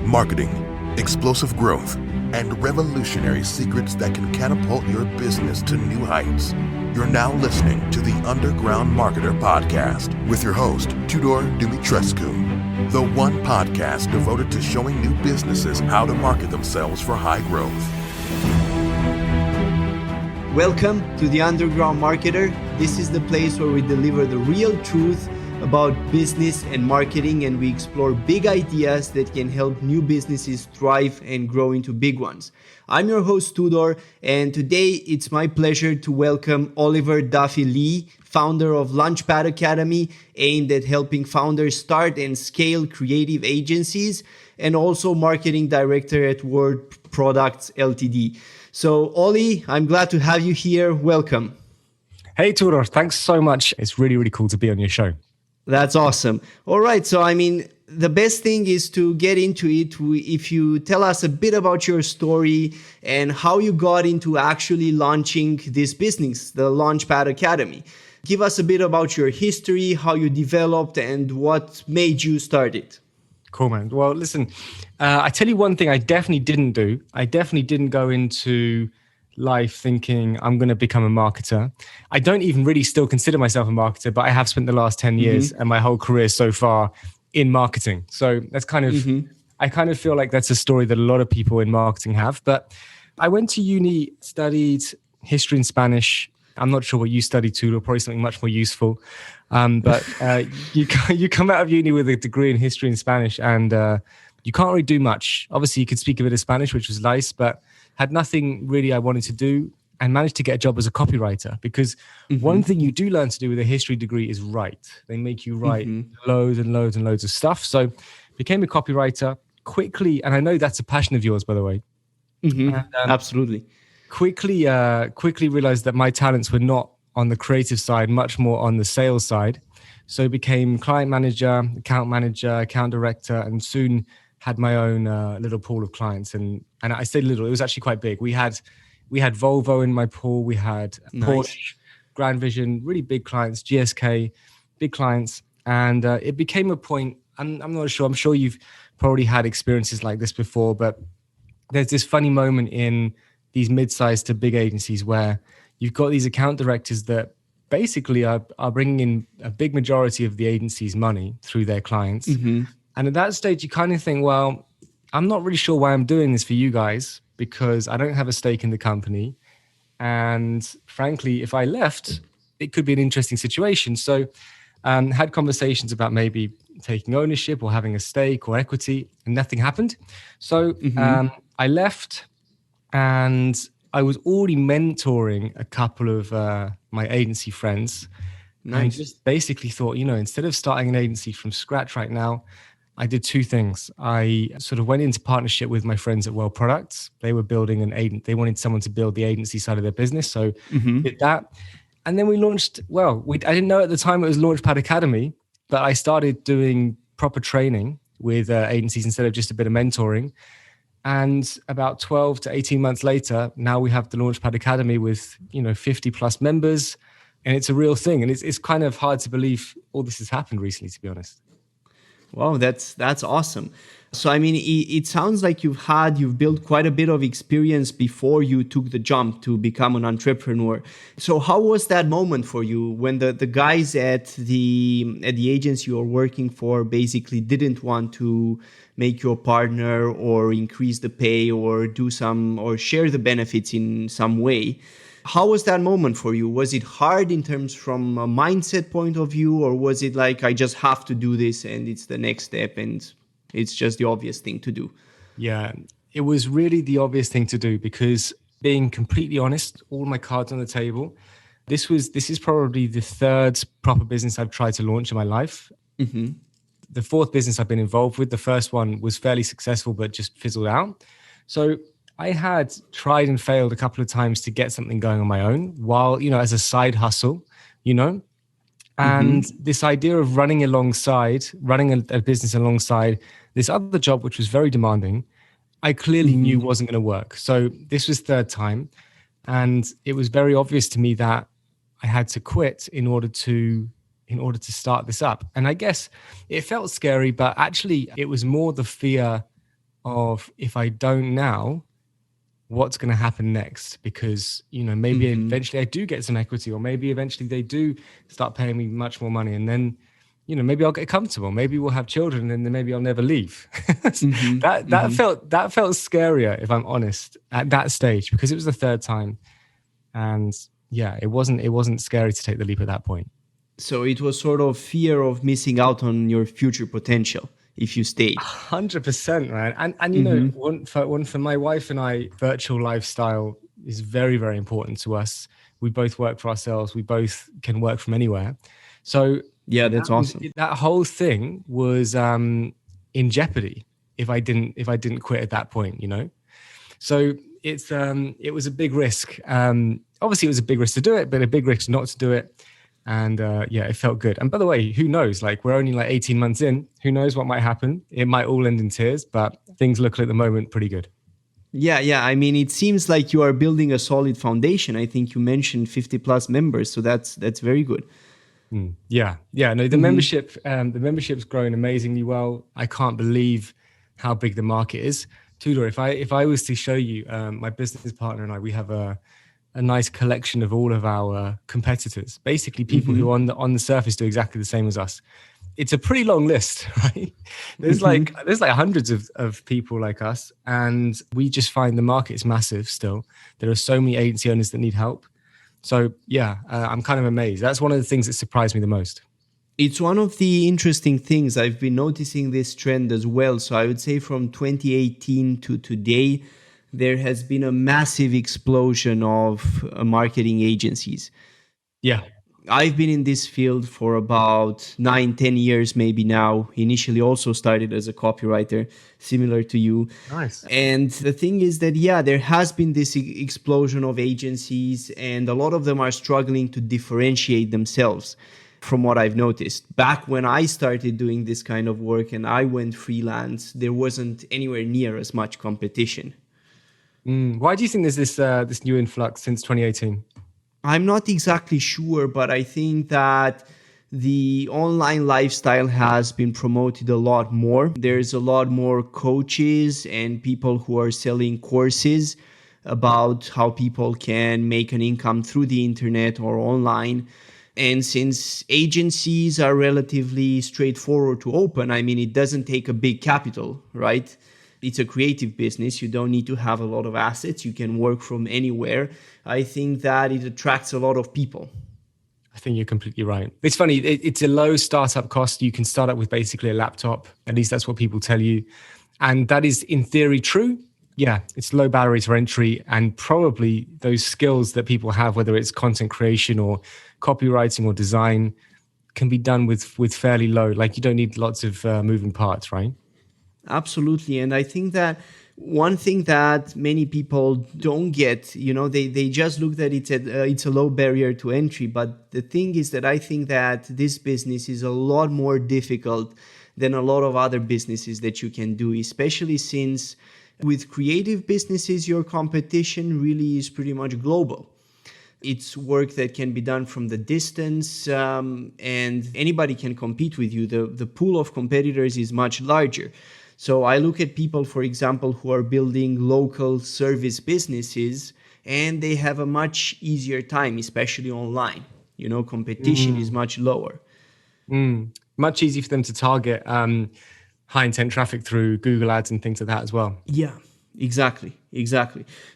marketing, explosive growth, and revolutionary secrets that can catapult your business to new heights. You're now listening to the Underground Marketer Podcast with your host, Tudor Dumitrescu, the one podcast devoted to showing new businesses how to market themselves for high growth. Welcome to the Underground Marketer. This is the place where we deliver the real truth about business and marketing, and we explore big ideas that can help new businesses thrive and grow into big ones. I'm your host, Tudor, and today it's my pleasure to welcome Oliver Duffy-Lee, founder of LaunchPad Academy, aimed at helping founders start and scale creative agencies, and also marketing director at Word Products Ltd. So, Ollie, I'm glad to have you here. Welcome. Hey, Tudor. Thanks so much. It's really cool to be on your show. That's awesome. All right. So, the best thing is to get into it. If you tell us a bit about your story and how you got into actually launching this business, the LaunchPad Academy. Give us a bit about your history, how you developed, and what made you start it. Cool, man. Well, listen, I tell you one thing I definitely didn't do. I definitely didn't go into life thinking I'm going to become a marketer. I don't even really still consider myself a marketer, but I have spent the last 10 years and my whole career so far in marketing. So that's kind of, I kind of feel like that's a story that a lot of people in marketing have. But I went to uni, studied history and Spanish. I'm not sure what you studied, Tudor, probably something much more useful. But you come out of uni with a degree in history and Spanish, and you can't really do much. Obviously, you could speak a bit of Spanish, which was nice, but had nothing really I wanted to do, and managed to get a job as a copywriter. Because one thing you do learn to do with a history degree is write. They make you write loads and loads and loads of stuff. So became a copywriter quickly, and I know that's a passion of yours, by the way. And, absolutely. Quickly realized that my talents were not on the creative side, much more on the sales side. So became client manager, account director, and soon had my own little pool of clients. And I say little, it was actually quite big. We had Volvo in my pool. We had Porsche, Grand Vision, really big clients, GSK, big clients. And it became a point, I'm not sure, I'm sure you've probably had experiences like this before, but there's this funny moment in these mid-sized to big agencies where you've got these account directors that basically are bringing in a big majority of the agency's money through their clients. And at that stage, you kind of think, well, I'm not really sure why I'm doing this for you guys because I don't have a stake in the company. And frankly, if I left, it could be an interesting situation. So had conversations about maybe taking ownership or having a stake or equity, and nothing happened. So I left, and I was already mentoring a couple of my agency friends. Nice. And just basically thought, instead of starting an agency from scratch right now, I did two things. I sort of went into partnership with my friends at Word Products. They were building an agent. They wanted someone to build the agency side of their business. So did that. And then we launched, I didn't know at the time it was LaunchPad Academy, but I started doing proper training with agencies instead of just a bit of mentoring. And about 12 to 18 months later, now we have the LaunchPad Academy with, 50 plus members, and it's a real thing. And it's kind of hard to believe all this has happened recently, to be honest. Wow, that's awesome. So, it sounds like you've built quite a bit of experience before you took the jump to become an entrepreneur. So how was that moment for you when the guys at the agency you're working for basically didn't want to make you a partner or increase the pay or or share the benefits in some way? How was that moment for you? Was it hard in terms from a mindset point of view, or was it like, I just have to do this and it's the next step and it's just the obvious thing to do? Yeah, it was really the obvious thing to do because, being completely honest, all my cards on the table, this is probably the third proper business I've tried to launch in my life. The fourth business I've been involved with. The first one was fairly successful, but just fizzled out. So I had tried and failed a couple of times to get something going on my own while, as a side hustle, and this idea of running a business alongside this other job, which was very demanding, I clearly knew wasn't going to work. So this was third time. And it was very obvious to me that I had to quit in order to start this up. And I guess it felt scary, but actually it was more the fear of, if I don't now, what's going to happen next? Because, maybe eventually I do get some equity, or maybe eventually they do start paying me much more money. And then, maybe I'll get comfortable. Maybe we'll have children, and then maybe I'll never leave. That felt scarier, if I'm honest, at that stage, because it was the third time. And yeah, it wasn't scary to take the leap at that point. So it was sort of fear of missing out on your future potential if you stayed. 100%, man. And one for my wife and I, virtual lifestyle is very, very important to us. We both work for ourselves. We both can work from anywhere. So yeah, that's awesome. That whole thing was in jeopardy if I didn't quit at that point, So it was a big risk. Obviously, it was a big risk to do it, but a big risk not to do it. And it felt good. And by the way, who knows? Like, we're only 18 months in. Who knows what might happen? It might all end in tears, but things look at the moment pretty good. Yeah. I mean, it seems like you are building a solid foundation. I think you mentioned 50 plus members, so that's very good. Yeah. No, the membership's growing amazingly well. I can't believe how big the market is. Tudor, if I was to show you, my business partner and I, we have a nice collection of all of our competitors, basically people who on the surface do exactly the same as us. It's a pretty long list, right? There's like hundreds of people like us, and we just find the market is massive still. There are so many agency owners that need help. So yeah, I'm kind of amazed. That's one of the things that surprised me the most. It's one of the interesting things. I've been noticing this trend as well. So I would say from 2018 to today, there has been a massive explosion of marketing agencies. Yeah. I've been in this field for about 9-10 years maybe now. Initially also started as a copywriter, similar to you. Nice. And the thing is that, there has been this explosion of agencies, and a lot of them are struggling to differentiate themselves from what I've noticed. Back when I started doing this kind of work and I went freelance, there wasn't anywhere near as much competition. Why do you think there's this new influx since 2018? I'm not exactly sure, but I think that the online lifestyle has been promoted a lot more. There's a lot more coaches and people who are selling courses about how people can make an income through the internet or online. And since agencies are relatively straightforward to open, I mean, it doesn't take a big capital, right? It's a creative business. You don't need to have a lot of assets. You can work from anywhere. I think that it attracts a lot of people. I think you're completely right. It's funny. It's a low startup cost. You can start up with basically a laptop. At least that's what people tell you. And that is in theory true. Yeah, it's low barriers for entry, and probably those skills that people have, whether it's content creation or copywriting or design, can be done with fairly low. Like, you don't need lots of moving parts, right? Absolutely. And I think that one thing that many people don't get, they just look that it's a low barrier to entry. But the thing is that I think that this business is a lot more difficult than a lot of other businesses that you can do, especially since with creative businesses, your competition really is pretty much global. It's work that can be done from the distance, and anybody can compete with you. The pool of competitors is much larger. So I look at people, for example, who are building local service businesses, and they have a much easier time, especially online. Competition is much lower. Much easier for them to target high intent traffic through Google Ads and things like that as well. Yeah, exactly.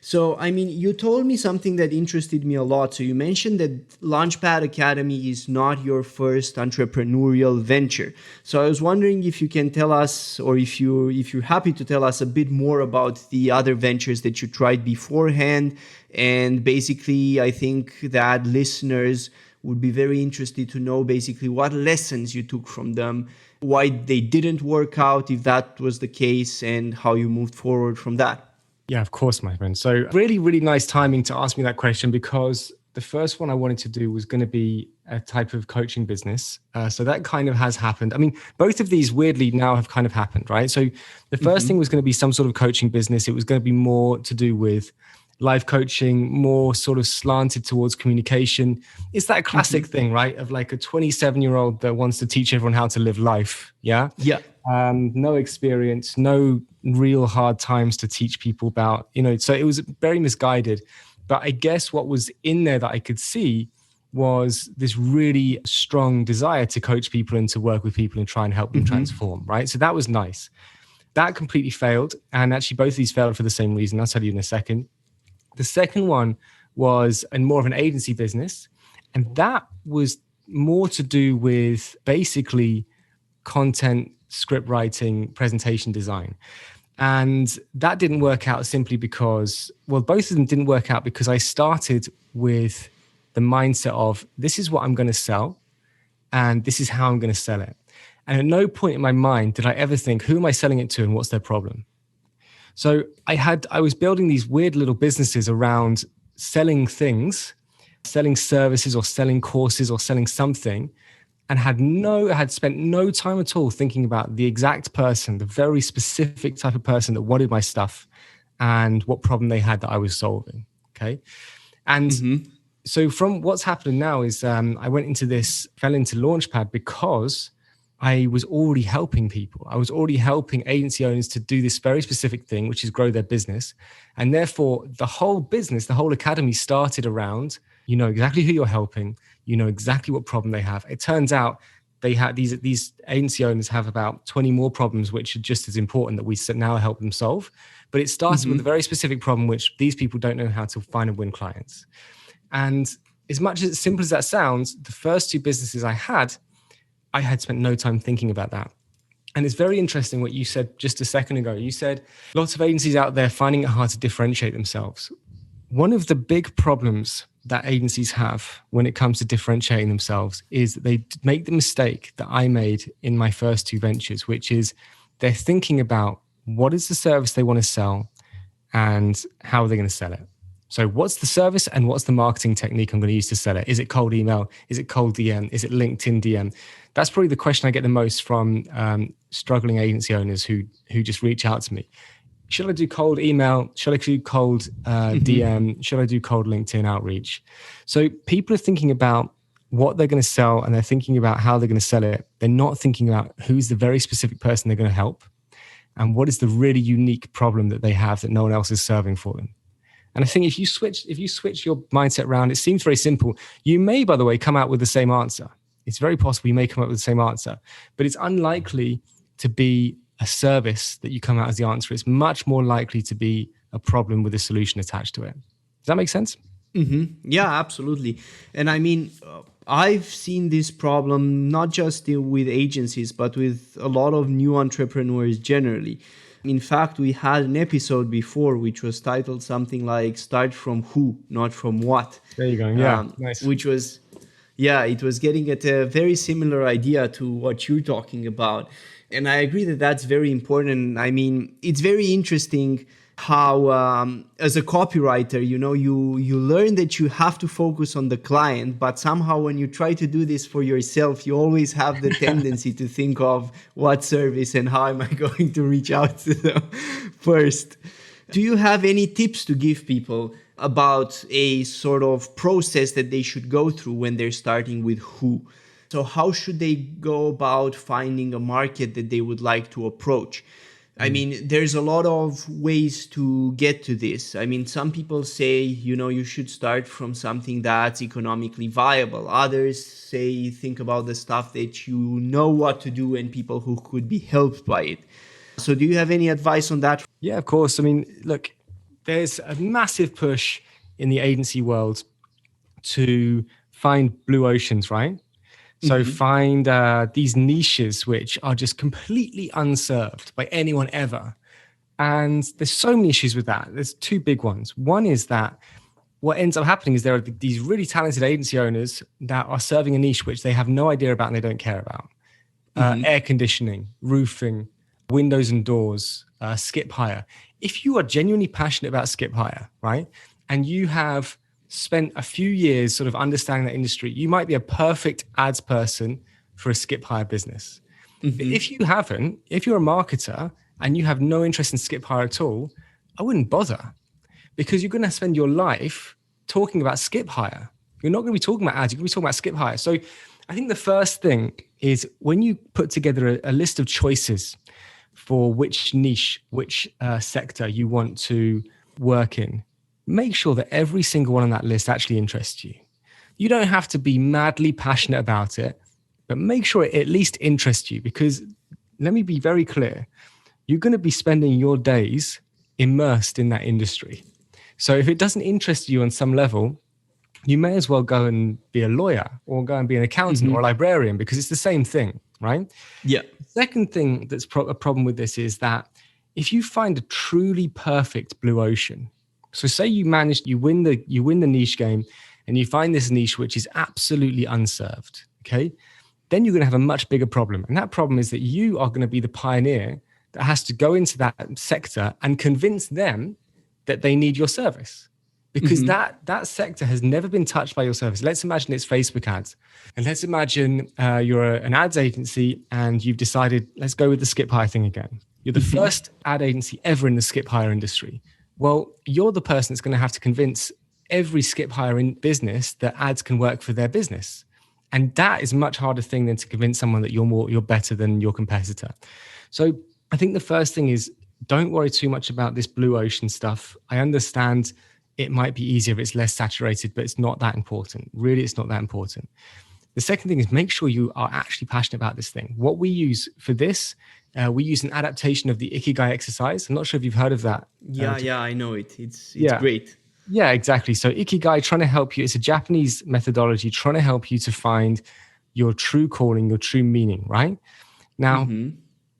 So, I mean, you told me something that interested me a lot. So you mentioned that LaunchPad Academy is not your first entrepreneurial venture. So I was wondering if you can tell us, or if you're happy to tell us a bit more about the other ventures that you tried beforehand. And basically, I think that listeners would be very interested to know basically what lessons you took from them, why they didn't work out, if that was the case, and how you moved forward from that. Yeah, of course, my friend. So really, really nice timing to ask me that question, because the first one I wanted to do was going to be a type of coaching business. So that kind of has happened. I mean, both of these weirdly now have kind of happened, right? So the first thing was going to be some sort of coaching business. It was going to be more to do with life coaching, more sort of slanted towards communication. It's that classic thing, right? Of like a 27-year-old that wants to teach everyone how to live life. Yeah. Yeah. No experience, no real hard times to teach people about, so it was very misguided. But I guess what was in there that I could see was this really strong desire to coach people and to work with people and try and help them transform, right? So that was nice. That completely failed. And actually both of these failed for the same reason. I'll tell you in a second. The second one was in more of an agency business. And that was more to do with basically content, script writing, presentation design. And that didn't work out simply because, both of them didn't work out because I started with the mindset of this is what I'm going to sell and this is how I'm going to sell it. And at no point in my mind did I ever think, who am I selling it to and what's their problem? So I was building these weird little businesses around selling things, selling services or selling courses or selling something, and had spent no time at all thinking about the exact person, the very specific type of person that wanted my stuff and what problem they had that I was solving. Okay. And so from what's happening now is fell into LaunchPad because I was already helping people. I was already helping agency owners to do this very specific thing, which is grow their business. And therefore the whole business, the whole academy started around, exactly who you're helping, exactly what problem they have. It turns out they had these agency owners have about 20 more problems, which are just as important that we now help them solve. But it started with a very specific problem, which these people don't know how to find and win clients. And as much as simple as that sounds, the first two businesses I had spent no time thinking about that. And it's very interesting what you said just a second ago. You said lots of agencies out there finding it hard to differentiate themselves. One of the big problems that agencies have when it comes to differentiating themselves is that they make the mistake that I made in my first two ventures, which is they're thinking about what is the service they want to sell and how are they going to sell it. So what's the service and what's the marketing technique I'm going to use to sell it? Is it cold email? Is it cold DM? Is it LinkedIn DM? That's probably the question I get the most from struggling agency owners who just reach out to me. Should I do cold email? Should I do cold DM? Should I do cold LinkedIn outreach? So people are thinking about what they're going to sell and they're thinking about how they're going to sell it. They're not thinking about who's the very specific person they're going to help and what is the really unique problem that they have that no one else is serving for them. And I think if you switch your mindset around, it seems very simple. You may, by the way, come out with the same answer. It's very possible you may come up with the same answer, but it's unlikely to be a service that you come out as the answer. It's much more likely to be a problem with a solution attached to it. Does that make sense? Yeah, absolutely. And I mean, I've seen this problem not just with agencies, but with a lot of new entrepreneurs generally. In fact, we had an episode before which was titled something like "Start from Who, Not from What." There you go. Yeah, nice. Which was, it was getting at a very similar idea to what you're talking about. And I agree that that's very important. I mean, it's very interesting how, as a copywriter, you learn that you have to focus on the client, but somehow when you try to do this for yourself, you always have the tendency to think of what service and how am I going to reach out to them first. Do you have any tips to give people about a sort of process that they should go through when they're starting with who? So how should they go about finding a market that they would like to approach? I mean, there's a lot of ways to get to this. I mean, some people say, you should start from something that's economically viable. Others say, think about the stuff that you know what to do and people who could be helped by it. So do you have any advice on that? Yeah, of course. I mean, look, there's a massive push in the agency world to find blue oceans, right? So find these niches which are just completely unserved by anyone ever. And there's so many issues with that. There's two big ones. One is that what ends up happening is there are these really talented agency owners that are serving a niche which they have no idea about and they don't care about. Air conditioning, roofing, windows and doors, skip hire. If you are genuinely passionate about skip hire, right, and you have spent a few years sort of understanding that industry, you might be a perfect ads person for a skip hire business. But if you haven't, if you're a marketer and you have no interest in skip hire at all, I wouldn't bother, because you're going to spend your life talking about skip hire. You're not going to be talking about ads. You're going to be talking about skip hire. So I think the first thing is when you put together a list of choices for which niche, which sector you want to work in, make sure that every single one on that list actually interests you. You don't have to be madly passionate about it, but make sure it at least interests you, because let me be very clear, you're going to be spending your days immersed in that industry. So if it doesn't interest you on some level, you may as well go and be a lawyer or go and be an accountant or a librarian, because it's the same thing, right? Yeah. Second thing that's a problem with this is that if you find a truly perfect blue ocean, so say you win the niche game and you find this niche which is absolutely unserved, okay? Then you're going to have a much bigger problem. And that problem is that you are going to be the pioneer that has to go into that sector and convince them that they need your service. Because that sector has never been touched by your service. Let's imagine it's Facebook ads. And let's imagine you're an ads agency and you've decided, let's go with the skip hire thing again. You're the first ad agency ever in the skip hire industry. Well, you're the person that's going to have to convince every skip hire in business that ads can work for their business. And that is a much harder thing than to convince someone that you're better than your competitor. So I think the first thing is, don't worry too much about this blue ocean stuff. I understand it might be easier if it's less saturated, but it's not that important. Really, it's not that important. The second thing is make sure you are actually passionate about this thing. What we use for this, we use an adaptation of the Ikigai exercise. I'm not sure if you've heard of that. Yeah, I know it. It's great. Yeah, exactly. So Ikigai, trying to help you. It's a Japanese methodology trying to help you to find your true calling, your true meaning, right? Now,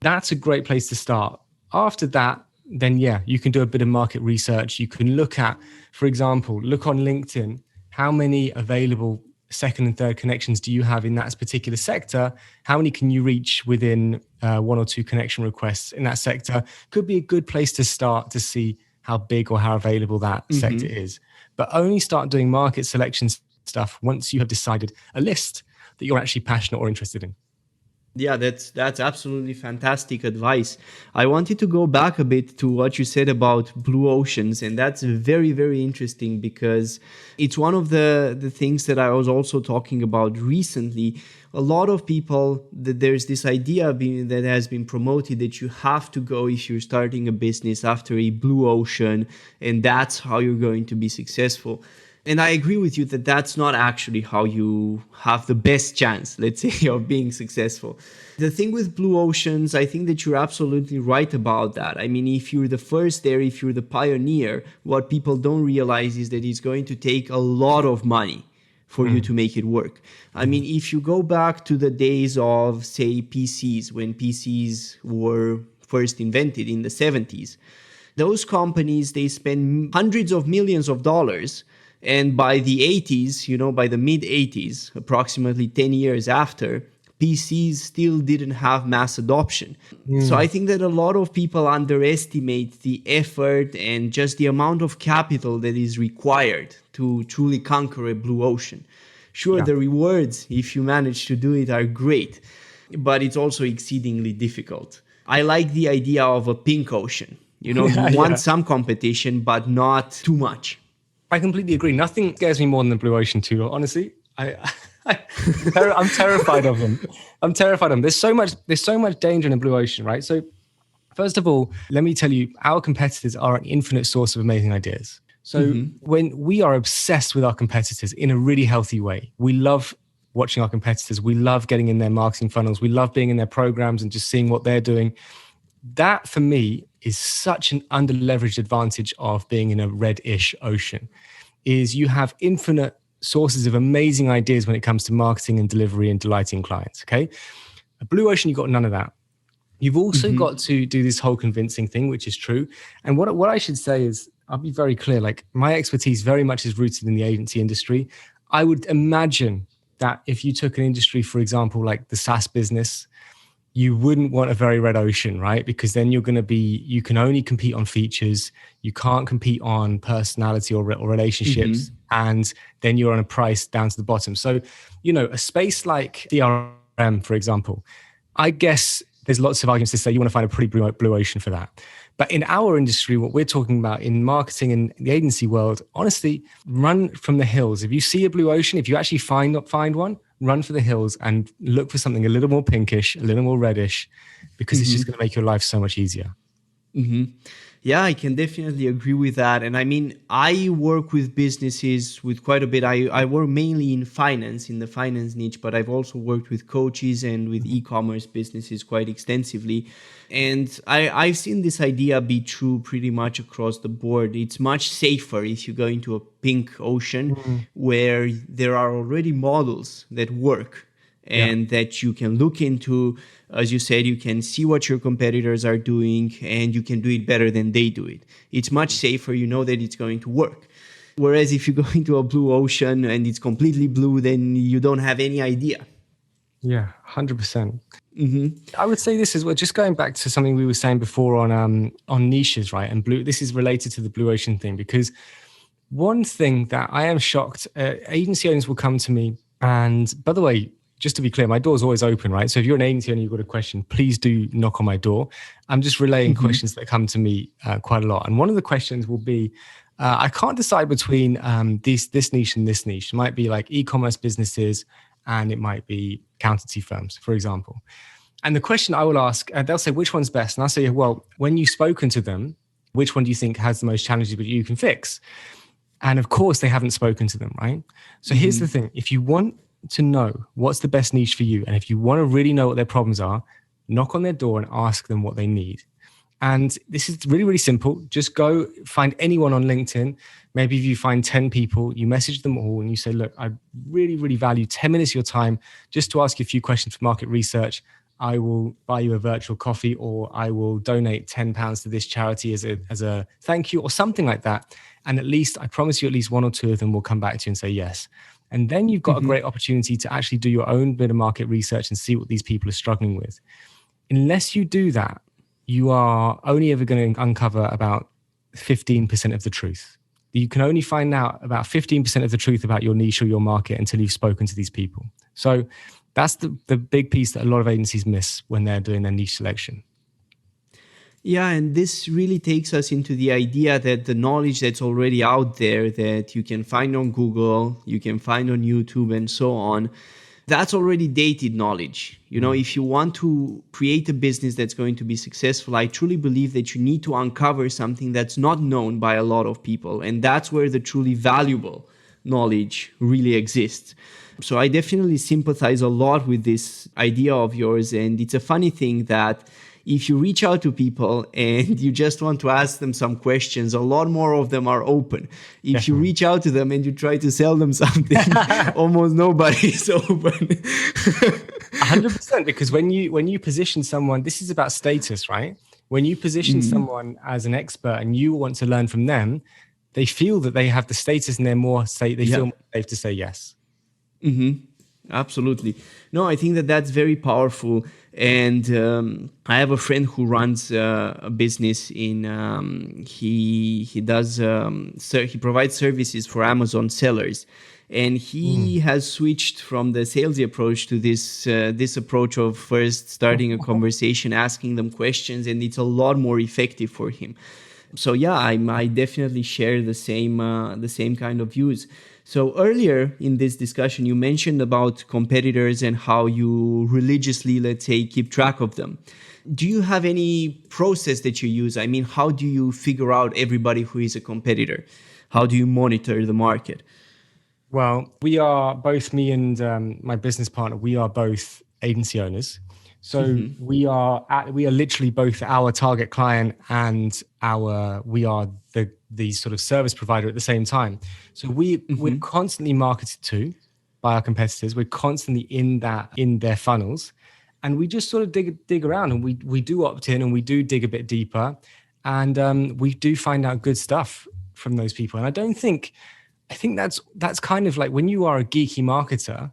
that's a great place to start. After that, then yeah, you can do a bit of market research. You can look at, for example, look on LinkedIn, how many available second and third connections do you have in that particular sector? How many can you reach within 1 or 2 connection requests in that sector? Could be a good place to start to see how big or how available that sector is. But only start doing market selection stuff once you have decided a list that you're actually passionate or interested in. Yeah, that's absolutely fantastic advice. I wanted to go back a bit to what you said about blue oceans, and that's very, very interesting because it's one of the things that I was also talking about recently. A lot of people, there's this idea that has been promoted that you have to go, if you're starting a business, after a blue ocean, and that's how you're going to be successful. And I agree with you that that's not actually how you have the best chance, let's say, of being successful. The thing with blue oceans, I think that you're absolutely right about that. I mean, if you're the first there, if you're the pioneer, what people don't realize is that it's going to take a lot of money for you to make it work. I mean, if you go back to the days of, say, PCs, when PCs were first invented in the 70s, those companies, they spend hundreds of millions of dollars. And by the 80s, by the mid 80s, approximately 10 years after, PCs still didn't have mass adoption. So I think that a lot of people underestimate the effort and just the amount of capital that is required to truly conquer a blue ocean. Sure, the rewards, if you manage to do it, are great, but it's also exceedingly difficult. I like the idea of a pink ocean. You want some competition, but not too much. I completely agree. Nothing scares me more than the blue ocean too. Honestly, I'm terrified of them. There's so much danger in the blue ocean, right? So first of all, let me tell you, our competitors are an infinite source of amazing ideas. So when we are obsessed with our competitors in a really healthy way, we love watching our competitors. We love getting in their marketing funnels. We love being in their programs and just seeing what they're doing. That for me is such an underleveraged advantage of being in a red-ish ocean, is you have infinite sources of amazing ideas when it comes to marketing and delivery and delighting clients, okay? A blue ocean, you've got none of that. You've also got to do this whole convincing thing, which is true. And what I should say is, I'll be very clear, like my expertise very much is rooted in the agency industry. I would imagine that if you took an industry, for example, like the SaaS business, you wouldn't want a very red ocean, right? Because then you can only compete on features. You can't compete on personality or relationships. And then you're on a price down to the bottom. So, a space like DRM, for example, I guess there's lots of arguments to say you want to find a pretty blue ocean for that. But in our industry, what we're talking about in marketing and the agency world, honestly, run from the hills. If you see a blue ocean, if you actually find one, run for the hills and look for something a little more pinkish, a little more reddish, because it's just going to make your life so much easier. Yeah, I can definitely agree with that. And I mean, I work with businesses with quite a bit. I work mainly in finance, in the finance niche, but I've also worked with coaches and with e-commerce businesses quite extensively. And I've seen this idea be true pretty much across the board. It's much safer if you go into a pink ocean where there are already models that work and that you can look into. As you said, you can see what your competitors are doing and you can do it better than they do it. It's much safer. You know that it's going to work. Whereas if you go into a blue ocean and it's completely blue, then you don't have any idea. Yeah, 100%. I would say this as well, just going back to something we were saying before on niches, right? And blue, this is related to the blue ocean thing, because one thing that I am shocked, agency owners will come to me. And by the way, just to be clear, my door's always open, right? So if you're an agency owner, you've got a question, please do knock on my door. I'm just relaying questions that come to me quite a lot. And one of the questions will be, I can't decide between this niche and this niche. It might be like e-commerce businesses and it might be accountancy firms, for example. And the question I will ask, they'll say, which one's best? And I'll say, well, when you've spoken to them, which one do you think has the most challenges but you can fix? And of course, they haven't spoken to them, right? So here's the thing. If you want to know what's the best niche for you, and if you want to really know what their problems are, knock on their door and ask them what they need. And this is really, really simple. Just go find anyone on LinkedIn. Maybe if you find 10 people, you message them all and you say, look, I really, really value 10 minutes of your time just to ask you a few questions for market research. I will buy you a virtual coffee, or I will donate £10 to this charity as a thank you, or something like that. And at least, I promise you, at least one or two of them will come back to you and say yes. And then you've got a great opportunity to actually do your own bit of market research and see what these people are struggling with. Unless you do that, you are only ever going to uncover about 15% of the truth. You can only find out about 15% of the truth about your niche or your market until you've spoken to these people. So that's the big piece that a lot of agencies miss when they're doing their niche selection. Yeah, and this really takes us into the idea that the knowledge that's already out there, that you can find on Google, you can find on YouTube and so on, that's already dated knowledge. You know, if you want to create a business that's going to be successful, I truly believe that you need to uncover something that's not known by a lot of people. And that's where the truly valuable knowledge really exists. So I definitely sympathize a lot with this idea of yours. And it's a funny thing that if you reach out to people and you just want to ask them some questions, a lot more of them are open. If you reach out to them and you try to sell them something, almost nobody is open. 100%, because when you position someone, this is about status, right? When you position someone as an expert and you want to learn from them, they feel that they have the status and they're more safe. They feel more safe to say yes. Absolutely. No, I think that that's very powerful. And I have a friend who runs a business in, he provides services for Amazon sellers. And he has switched from the salesy approach to this approach of first starting a conversation, asking them questions, and it's a lot more effective for him. So yeah, I definitely share the same kind of views. So earlier in this discussion, you mentioned about competitors and how you religiously, let's say, keep track of them. Do you have any process that you use? I mean, how do you figure out everybody who is a competitor? How do you monitor the market? Well, we are both, me and my business partner, we are both agency owners. So we are literally both our target client and we are the sort of service provider at the same time. So we're constantly marketed to by our competitors. We're constantly in their funnels, and we just sort of dig around, and we do opt in and we do dig a bit deeper, and we do find out good stuff from those people. And I think that's kind of like when you are a geeky marketer,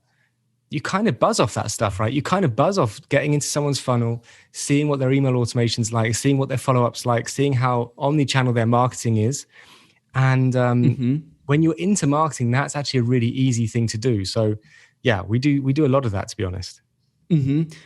you kind of buzz off that stuff, right? You kind of buzz off getting into someone's funnel, seeing what their email automation's like, seeing what their follow-up's like, seeing how omni-channel their marketing is. And when you're into marketing, that's actually a really easy thing to do. So yeah, we do a lot of that, to be honest.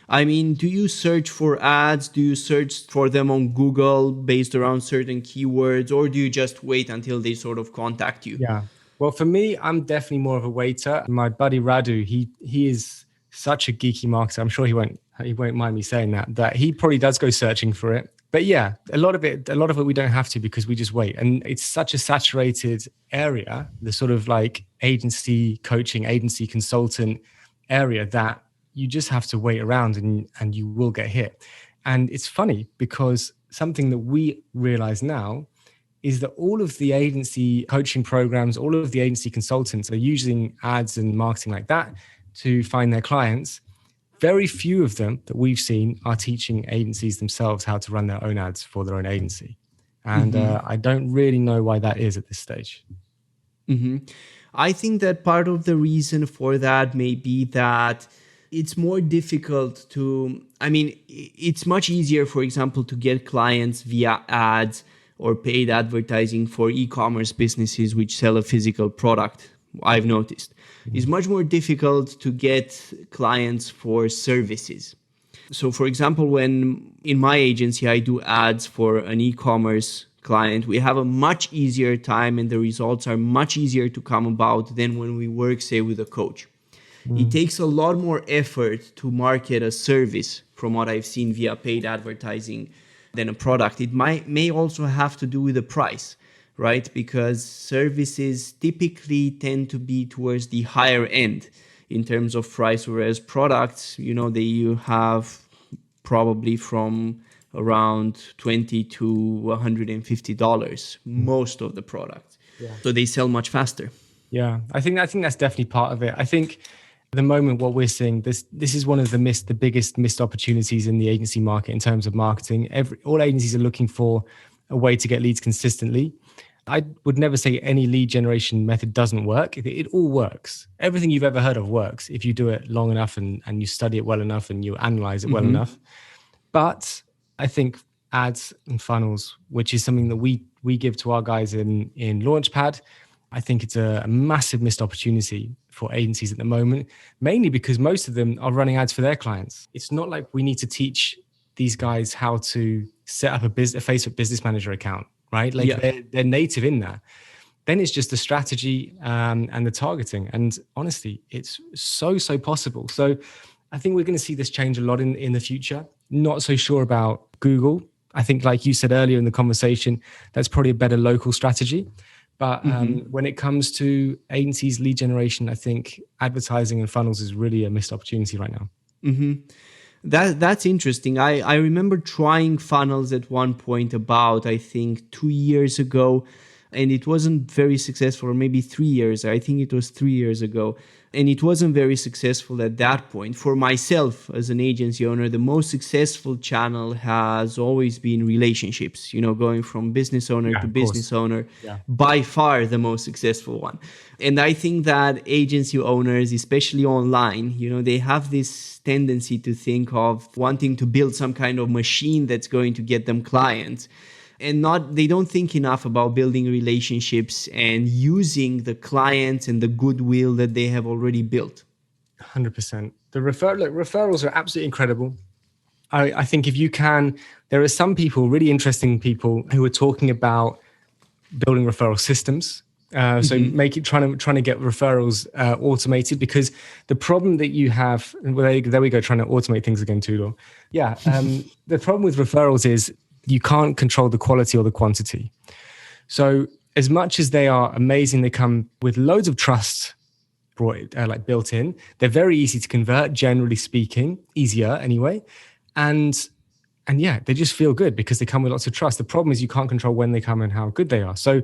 I mean, do you search for ads? Do you search for them on Google based around certain keywords, or do you just wait until they sort of contact you? Yeah. Well, for me, I'm definitely more of a waiter. My buddy Radu, he is such a geeky marketer. I'm sure he won't mind me saying that he probably does go searching for it. But yeah, a lot of it we don't have to, because we just wait. And it's such a saturated area, the sort of like agency coaching, agency consultant area, that you just have to wait around and you will get hit. And it's funny because something that we realize now is that all of the agency coaching programs, all of the agency consultants are using ads and marketing like that to find their clients. Very few of them that we've seen are teaching agencies themselves how to run their own ads for their own agency. And I don't really know why that is at this stage. I think that part of the reason for that may be that it's more difficult it's much easier, for example, to get clients via ads or paid advertising for e-commerce businesses which sell a physical product. I've noticed it's much more difficult to get clients for services. So, for example, when in my agency I do ads for an e-commerce client, we have a much easier time and the results are much easier to come about than when we work, say, with a coach. It takes a lot more effort to market a service, from what I've seen via paid advertising, than a product. It may also have to do with the price, right? Because services typically tend to be towards the higher end in terms of price, whereas products, you have probably from around $20 to $150, most of the products. Yeah. So they sell much faster. Yeah, I think that's definitely part of it. I think at the moment what we're seeing, this is one of the biggest missed opportunities in the agency market in terms of marketing. All agencies are looking for a way to get leads consistently. I would never say any lead generation method doesn't work. It all works. Everything you've ever heard of works if you do it long enough and you study it well enough and you analyze it well enough. But I think ads and funnels, which is something that we give to our guys in LaunchPad, I think it's a massive missed opportunity for agencies at the moment, mainly because most of them are running ads for their clients. It's not like we need to teach these guys how to set up a Facebook Business Manager account, right? Like they're native in that. Then it's just the strategy and the targeting. And honestly, it's so possible. So I think we're going to see this change a lot in the future. Not so sure about Google. I think, like you said earlier in the conversation, that's probably a better local strategy. But when it comes to agencies, lead generation, I think advertising and funnels is really a missed opportunity right now. That's interesting. I remember trying funnels at one point about, I think, 2 years ago, and it wasn't very successful, or maybe 3 years. I think it was 3 years ago. And it wasn't very successful at that point. For myself as an agency owner, the most successful channel has always been relationships, going from business owner to business owner, by far the most successful one. And I think that agency owners, especially online, they have this tendency to think of wanting to build some kind of machine that's going to get them clients. And they don't think enough about building relationships and using the clients and the goodwill that they have already built. 100%. The referrals are absolutely incredible. I think if you can, there are some people, really interesting people, who are talking about building referral systems. So trying to get referrals automated, because the problem that you have, there we go, trying to automate things again too long. The problem with referrals is you can't control the quality or the quantity. So as much as they are amazing, they come with loads of trust built in. They're very easy to convert, generally speaking, easier anyway. And they just feel good because they come with lots of trust. The problem is you can't control when they come and how good they are. So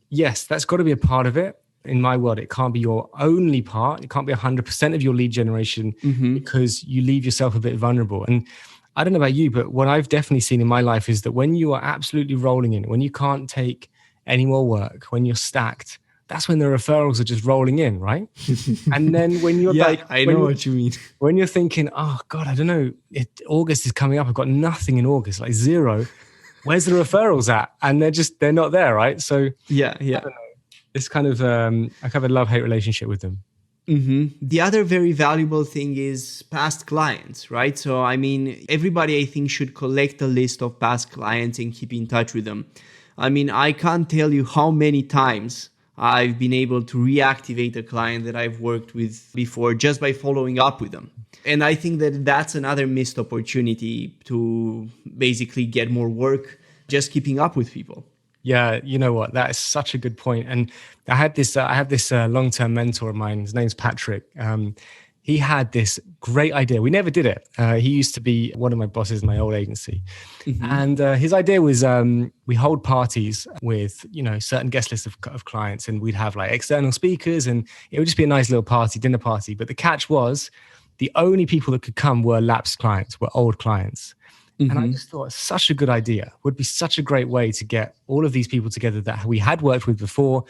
yes, that's got to be a part of it. In my world, it can't be your only part. It can't be 100% of your lead generation, because you leave yourself a bit vulnerable. And I don't know about you, but what I've definitely seen in my life is that when you are absolutely rolling in, when you can't take any more work, when you're stacked, that's when the referrals are just rolling in, right? And then when you're I know what you mean. When you're thinking, oh God, I don't know, August is coming up, I've got nothing in August, like zero. Where's the referrals at? And they're not there, right? So I don't know. It's kind of I have a love-hate relationship with them. The other very valuable thing is past clients, right? So, I mean, everybody, I think, should collect a list of past clients and keep in touch with them. I mean, I can't tell you how many times I've been able to reactivate a client that I've worked with before just by following up with them. And I think that that's another missed opportunity to basically get more work, just keeping up with people. Yeah, you know what? That is such a good point. And I have this long-term mentor of mine. His name's Patrick. He had this great idea. We never did it. He used to be one of my bosses in my old agency. And his idea was we hold parties with, certain guest lists of clients, and we'd have like external speakers, and it would just be a nice little party, dinner party. But the catch was the only people that could come were lapsed clients, were old clients. And I just thought such a good idea, would be such a great way to get all of these people together that we had worked with before,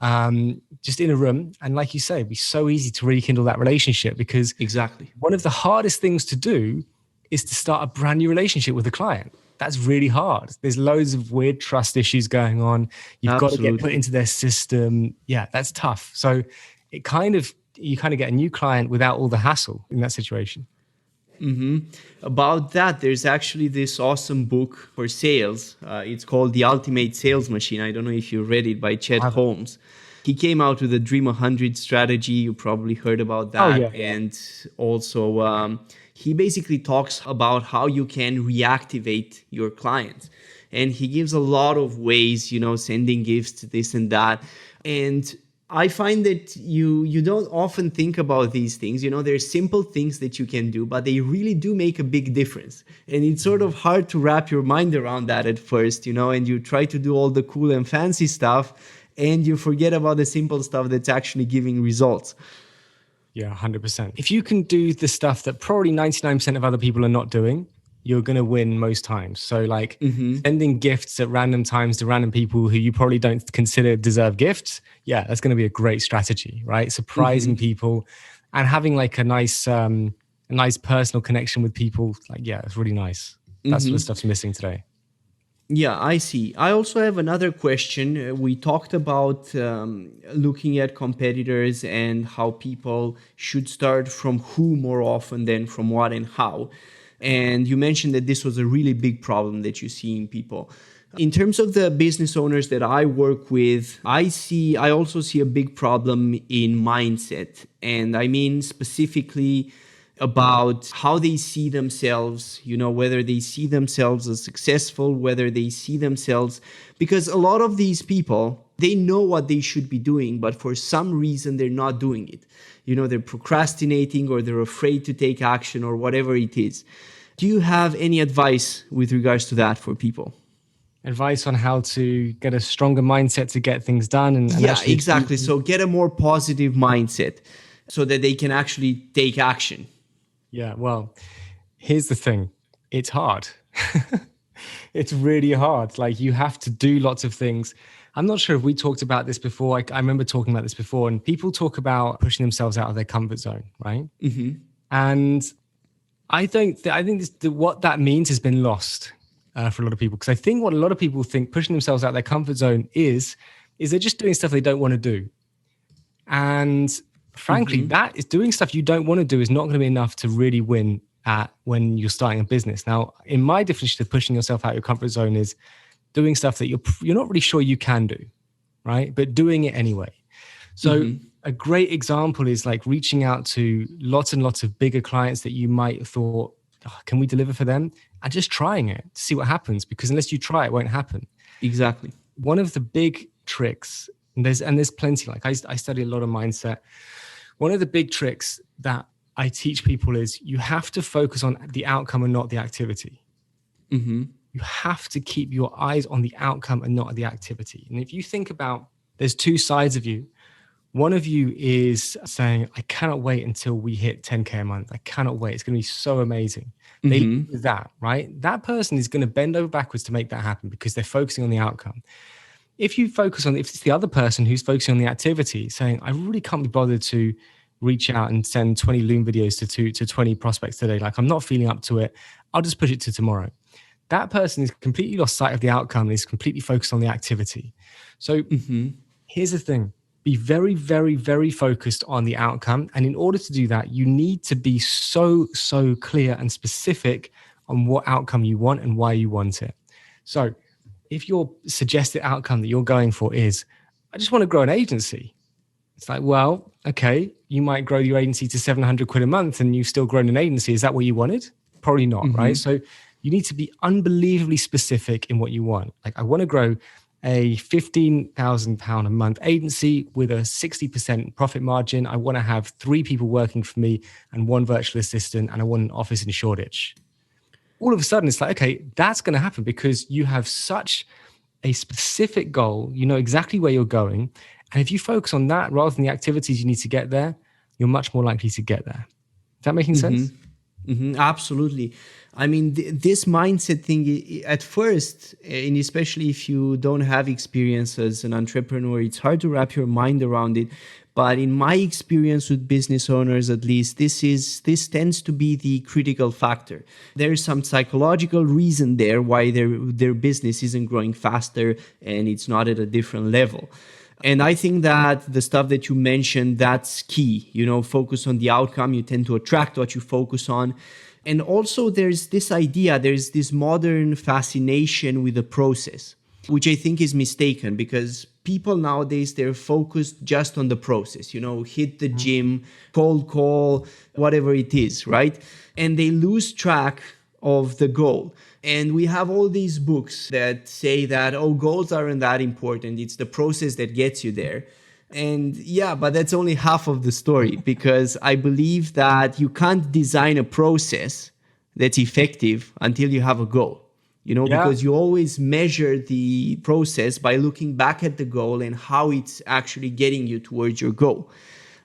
just in a room. And like you say, it'd be so easy to rekindle that relationship, because exactly one of the hardest things to do is to start a brand new relationship with a client. That's really hard. There's loads of weird trust issues going on. You've got to get put into their system. Yeah, that's tough. So you kind of get a new client without all the hassle in that situation. About that, there's actually this awesome book for sales. It's called The Ultimate Sales Machine. I don't know if you read it, by Chet Holmes. He came out with the Dream 100 strategy. You probably heard about that. Oh, yeah. And also, he basically talks about how you can reactivate your clients. And he gives a lot of ways, sending gifts, this and that. And I find that you don't often think about these things. There's simple things that you can do, but they really do make a big difference. And it's sort of hard to wrap your mind around that at first, and you try to do all the cool and fancy stuff, and you forget about the simple stuff that's actually giving results. Yeah, 100%. If you can do the stuff that probably 99% of other people are not doing, you're going to win most times. So like sending gifts at random times to random people who you probably don't consider deserve gifts. Yeah, that's going to be a great strategy, right? Surprising people and having like a nice personal connection with people. Like, yeah, it's really nice. That sort of stuff's missing today. Yeah, I see. I also have another question. We talked about looking at competitors and how people should start from who more often than from what and how. And you mentioned that this was a really big problem that you see in people. In terms of the business owners that I work with, I also see a big problem in mindset. And I mean specifically about how they see themselves, whether they see themselves as successful, whether they see themselves, because a lot of these people, they know what they should be doing, but for some reason they're not doing it. They're procrastinating, or they're afraid to take action, or whatever it is. Do you have any advice with regards to that for people? Advice on how to get a stronger mindset to get things done? And yeah, exactly. So get a more positive mindset so that they can actually take action. Yeah, well, here's the thing. It's hard. It's really hard. Like, you have to do lots of things. I'm not sure if we talked about this before. I remember talking about this before, and people talk about pushing themselves out of their comfort zone, right? And I think what that means has been lost for a lot of people. Because I think what a lot of people think pushing themselves out of their comfort zone is they're just doing stuff they don't want to do. And frankly, that is doing stuff you don't want to do is not going to be enough to really win at when you're starting a business. Now, in my definition of pushing yourself out of your comfort zone is doing stuff that you're not really sure you can do, right? But doing it anyway. So a great example is like reaching out to lots and lots of bigger clients that you might have thought, can we deliver for them? And just trying it to see what happens, because unless you try, it won't happen. Exactly. One of the big tricks, and there's plenty, like I study a lot of mindset. One of the big tricks that I teach people is you have to focus on the outcome and not the activity. You have to keep your eyes on the outcome and not the activity. And if you think about, there's two sides of you. One of you is saying, I cannot wait until we hit 10K a month. I cannot wait. It's going to be so amazing. They do that, right? That person is going to bend over backwards to make that happen because they're focusing on the outcome. If it's the other person who's focusing on the activity, saying, I really can't be bothered to reach out and send 20 Loom videos to 20 prospects today. Like, I'm not feeling up to it. I'll just push it to tomorrow. That person is completely lost sight of the outcome and is completely focused on the activity. So here's the thing. be very, very, very focused on the outcome. And in order to do that, you need to be so clear and specific on what outcome you want and why you want it. So if your suggested outcome that you're going for is, I just want to grow an agency. It's like, well, okay, you might grow your agency to 700 quid a month and you've still grown an agency. Is that what you wanted? Probably not, right? So you need to be unbelievably specific in what you want. Like, I want to grow a £15,000 a month agency with a 60% profit margin. I want to have 3 people working for me and 1 virtual assistant, and I want an office in Shoreditch. All of a sudden, it's like, okay, that's going to happen because you have such a specific goal. You know exactly where you're going. And if you focus on that rather than the activities you need to get there, you're much more likely to get there. Is that making sense? Absolutely. I mean, this mindset thing at first, and especially if you don't have experience as an entrepreneur, it's hard to wrap your mind around it. But in my experience with business owners, at least, this tends to be the critical factor. There's some psychological reason there why their business isn't growing faster and it's not at a different level. And I think that the stuff that you mentioned, that's key. You know, focus on the outcome. You tend to attract what you focus on. And also there's this modern fascination with the process, which I think is mistaken because people nowadays, they're focused just on the process, you know, hit the gym, cold call, whatever it is, right? And they lose track of the goal. And we have all these books that say that, oh, goals aren't that important. It's the process that gets you there. And yeah, but that's only half of the story, because I believe that you can't design a process that's effective until you have a goal, you know, because you always measure the process by looking back at the goal and how it's actually getting you towards your goal.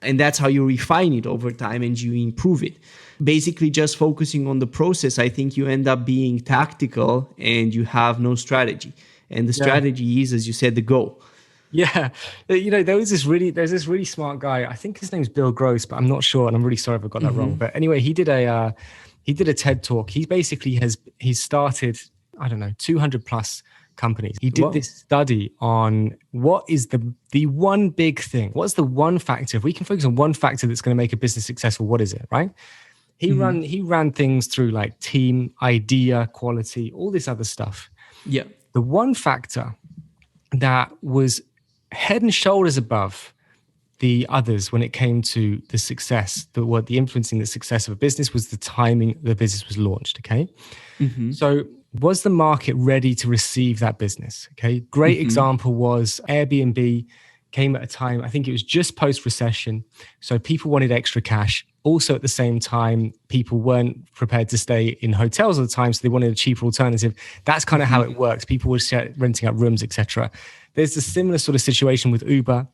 And that's how you refine it over time and you improve it. Basically, just focusing on the process, I think you end up being tactical and you have no strategy. And the strategy is, as you said, the goal. Yeah. You know, there's this really smart guy. I think his name's Bill Gross, but I'm not sure. And I'm really sorry if I got that wrong. But anyway, he did a TED talk. He basically he's started, 200 plus companies. He did this study on what is the one big thing. What's the one factor? If we can focus on one factor that's going to make a business successful, what is it, right? He ran things through like team, idea, quality, all this other stuff. Yeah. The one factor that was head and shoulders above the others when it came to the success, the influencing the success of a business, was the timing the business was launched. Okay. So was the market ready to receive that business? Okay. Great example was Airbnb came at a time, I think it was just post-recession. So people wanted extra cash. Also at the same time, people weren't prepared to stay in hotels all the time, so they wanted a cheaper alternative. That's kind of how it works. People were renting out rooms, etc. There's a similar sort of situation with Uber.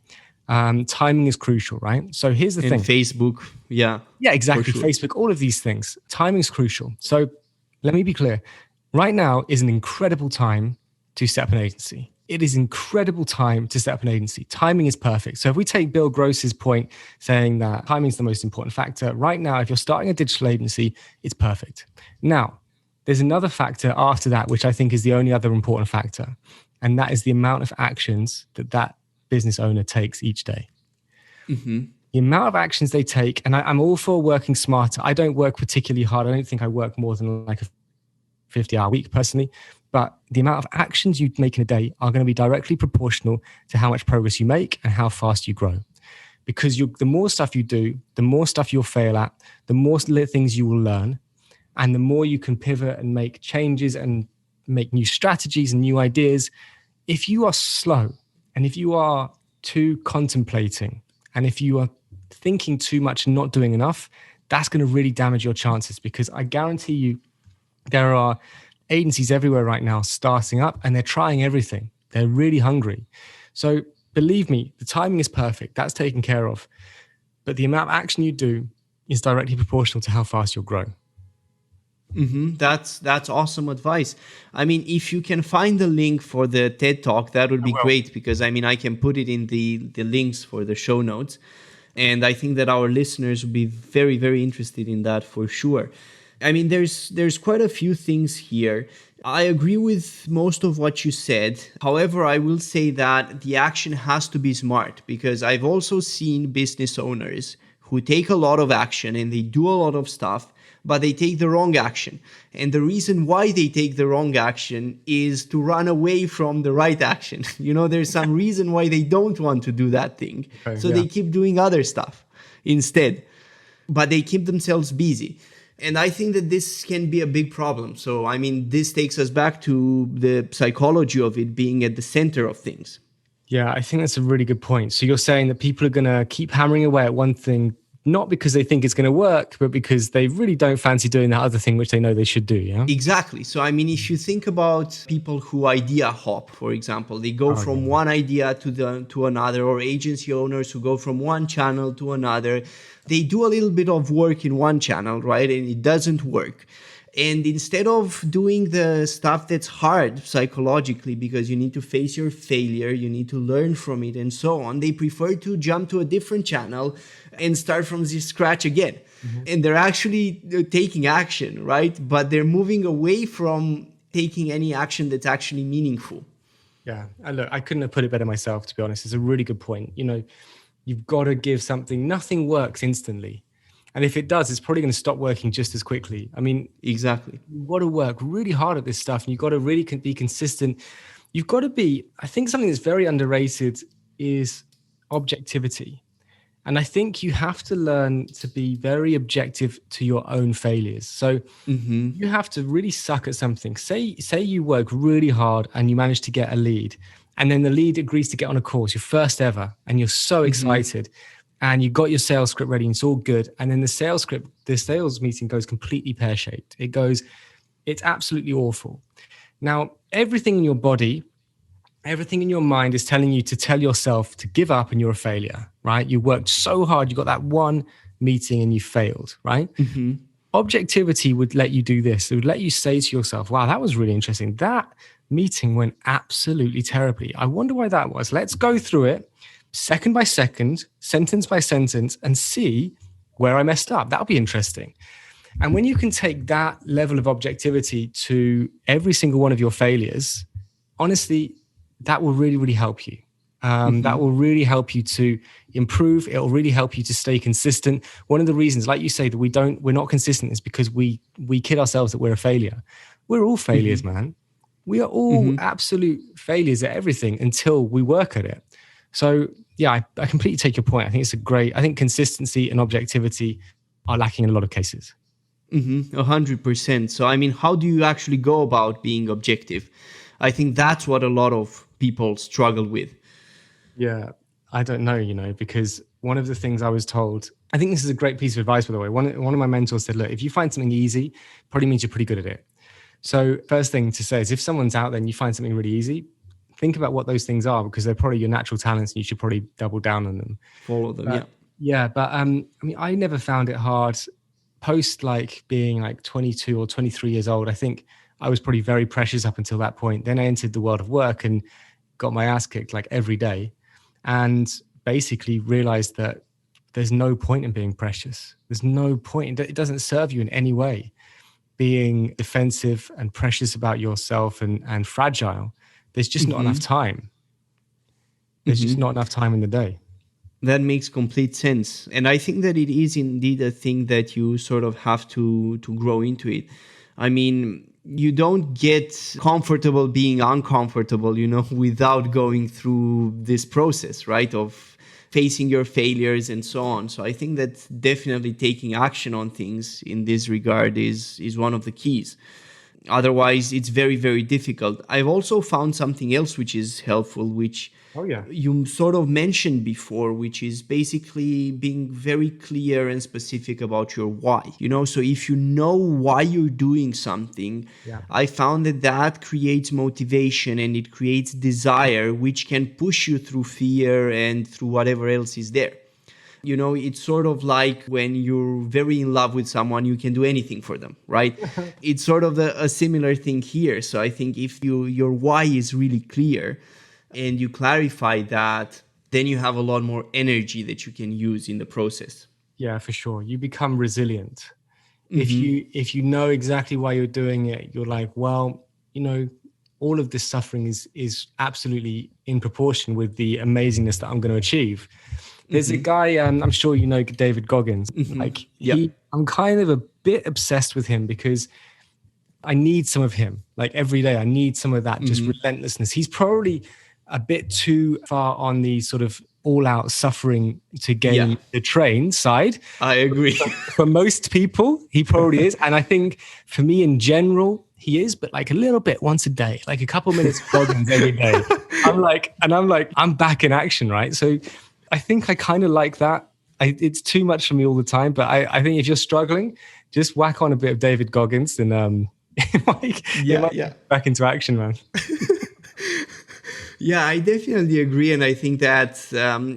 Timing is crucial, right? So here's the thing. Facebook, yeah, exactly. Sure. Facebook, all of these things. Timing is crucial. So let me be clear. Right now is an incredible time to set up an agency. It is incredible time to set up an agency. Timing is perfect. So if we take Bill Gross's point saying that timing is the most important factor, right now, if you're starting a digital agency, it's perfect. Now, there's another factor after that, which I think is the only other important factor. And that is the amount of actions that business owner takes each day. The amount of actions they take, and I'm all for working smarter. I don't work particularly hard. I don't think I work more than like a 50-hour week personally. But the amount of actions you make in a day are going to be directly proportional to how much progress you make and how fast you grow. Because the more stuff you do, the more stuff you'll fail at, the more things you will learn, and the more you can pivot and make changes and make new strategies and new ideas. If you are slow and if you are too contemplating and if you are thinking too much and not doing enough, that's going to really damage your chances, because I guarantee you there are agencies everywhere right now starting up and they're trying everything. They're really hungry. So believe me, the timing is perfect. That's taken care of. But the amount of action you do is directly proportional to how fast you'll grow. That's awesome advice. I mean, if you can find the link for the TED Talk, that would be great, because I mean, I can put it in the links for the show notes. And I think that our listeners will be very, very interested in that for sure. I mean, there's quite a few things here. I agree with most of what you said. However, I will say that the action has to be smart, because I've also seen business owners who take a lot of action and they do a lot of stuff, but they take the wrong action. And the reason why they take the wrong action is to run away from the right action. There's some reason why they don't want to do that thing. Okay, so yeah. they keep doing other stuff instead, but they keep themselves busy. And I think that this can be a big problem. So, I mean, this takes us back to the psychology of it being at the center of things. Yeah, I think that's a really good point. So you're saying that people are going to keep hammering away at one thing, not because they think it's going to work, but because they really don't fancy doing that other thing which they know they should do, yeah? Exactly. So, I mean, if you think about people who idea hop, for example, they go from one idea to another, or agency owners who go from one channel to another. They do a little bit of work in one channel, right? And it doesn't work. And instead of doing the stuff that's hard psychologically, because you need to face your failure, you need to learn from it and so on, they prefer to jump to a different channel and start from scratch again. Mm-hmm. And they're actually taking action, right? But they're moving away from taking any action that's actually meaningful. Yeah, look, I couldn't have put it better myself, to be honest. It's a really good point. You've got to give something. Nothing works instantly. And if it does, it's probably going to stop working just as quickly. I mean, exactly. You've got to work really hard at this stuff, and you've got to really be consistent. You've got to be, I think something that's very underrated is objectivity. And I think you have to learn to be very objective to your own failures. So you have to really suck at something. Say you work really hard and you manage to get a lead, and then the lead agrees to get on a course, your first ever, and you're so excited, and you got your sales script ready and it's all good. And then the sales meeting goes completely pear-shaped. It's absolutely awful. Now, everything in your body, everything in your mind is telling you to tell yourself to give up and you're a failure, right? You worked so hard, you got that one meeting and you failed, right? Mm-hmm. Objectivity would let you do this. It would let you say to yourself, wow, that was really interesting. That meeting went absolutely terribly. I wonder why that was. Let's go through it second by second, sentence by sentence, and see where I messed up. That'll be interesting. And when you can take that level of objectivity to every single one of your failures, honestly, that will really, really help you. That will really help you to improve. It will really help you to stay consistent. One of the reasons, like you say, that we're not consistent is because we kid ourselves that we're a failure. We're all failures, man. We are all absolute failures at everything until we work at it. So yeah, I completely take your point. I think consistency and objectivity are lacking in a lot of cases. 100%. So, I mean, how do you actually go about being objective? I think that's what a lot of people struggle with. Yeah, I don't know, because one of the things I was told, I think this is a great piece of advice, by the way. One of my mentors said, look, if you find something easy, probably means you're pretty good at it. So first thing to say is if someone's out there and you find something really easy, think about what those things are, because they're probably your natural talents and you should probably double down on them. Follow them, yeah. Yeah, but I mean, I never found it hard post being 22 or 23 years old. I think I was probably very precious up until that point. Then I entered the world of work and got my ass kicked every day, and basically realized that there's no point in being precious. There's no point. It doesn't serve you in any way. Being defensive and precious about yourself and fragile. There's just not enough time. There's just not enough time in the day. That makes complete sense. And I think that it is indeed a thing that you sort of have to grow into it. I mean, you don't get comfortable being uncomfortable, without going through this process, right? Of facing your failures and so on. So I think that definitely taking action on things in this regard is one of the keys. Otherwise, it's very, very difficult. I've also found something else which is helpful, which you sort of mentioned before, which is basically being very clear and specific about your why. So if you know why you're doing something, I found that creates motivation and it creates desire, which can push you through fear and through whatever else is there. It's sort of like when you're very in love with someone, you can do anything for them, right? It's sort of a similar thing here. So I think if your why is really clear and you clarify that, then you have a lot more energy that you can use in the process. Yeah, for sure. You become resilient. If you know exactly why you're doing it, you're like, well, all of this suffering is absolutely in proportion with the amazingness that I'm going to achieve. There's a guy, I'm sure you know David Goggins. I'm kind of a bit obsessed with him because I need some of him. Like every day, I need some of that just relentlessness. He's probably a bit too far on the sort of all-out suffering to gain the train side. I agree. For most people, he probably is. And I think for me in general, he is, but like a little bit once a day, like a couple minutes of Goggins every day. I'm back in action, right? So I think I kind of like that. It's too much for me all the time, but I think if you're struggling, just whack on a bit of David Goggins and back into action, man. Yeah, I definitely agree. And I think that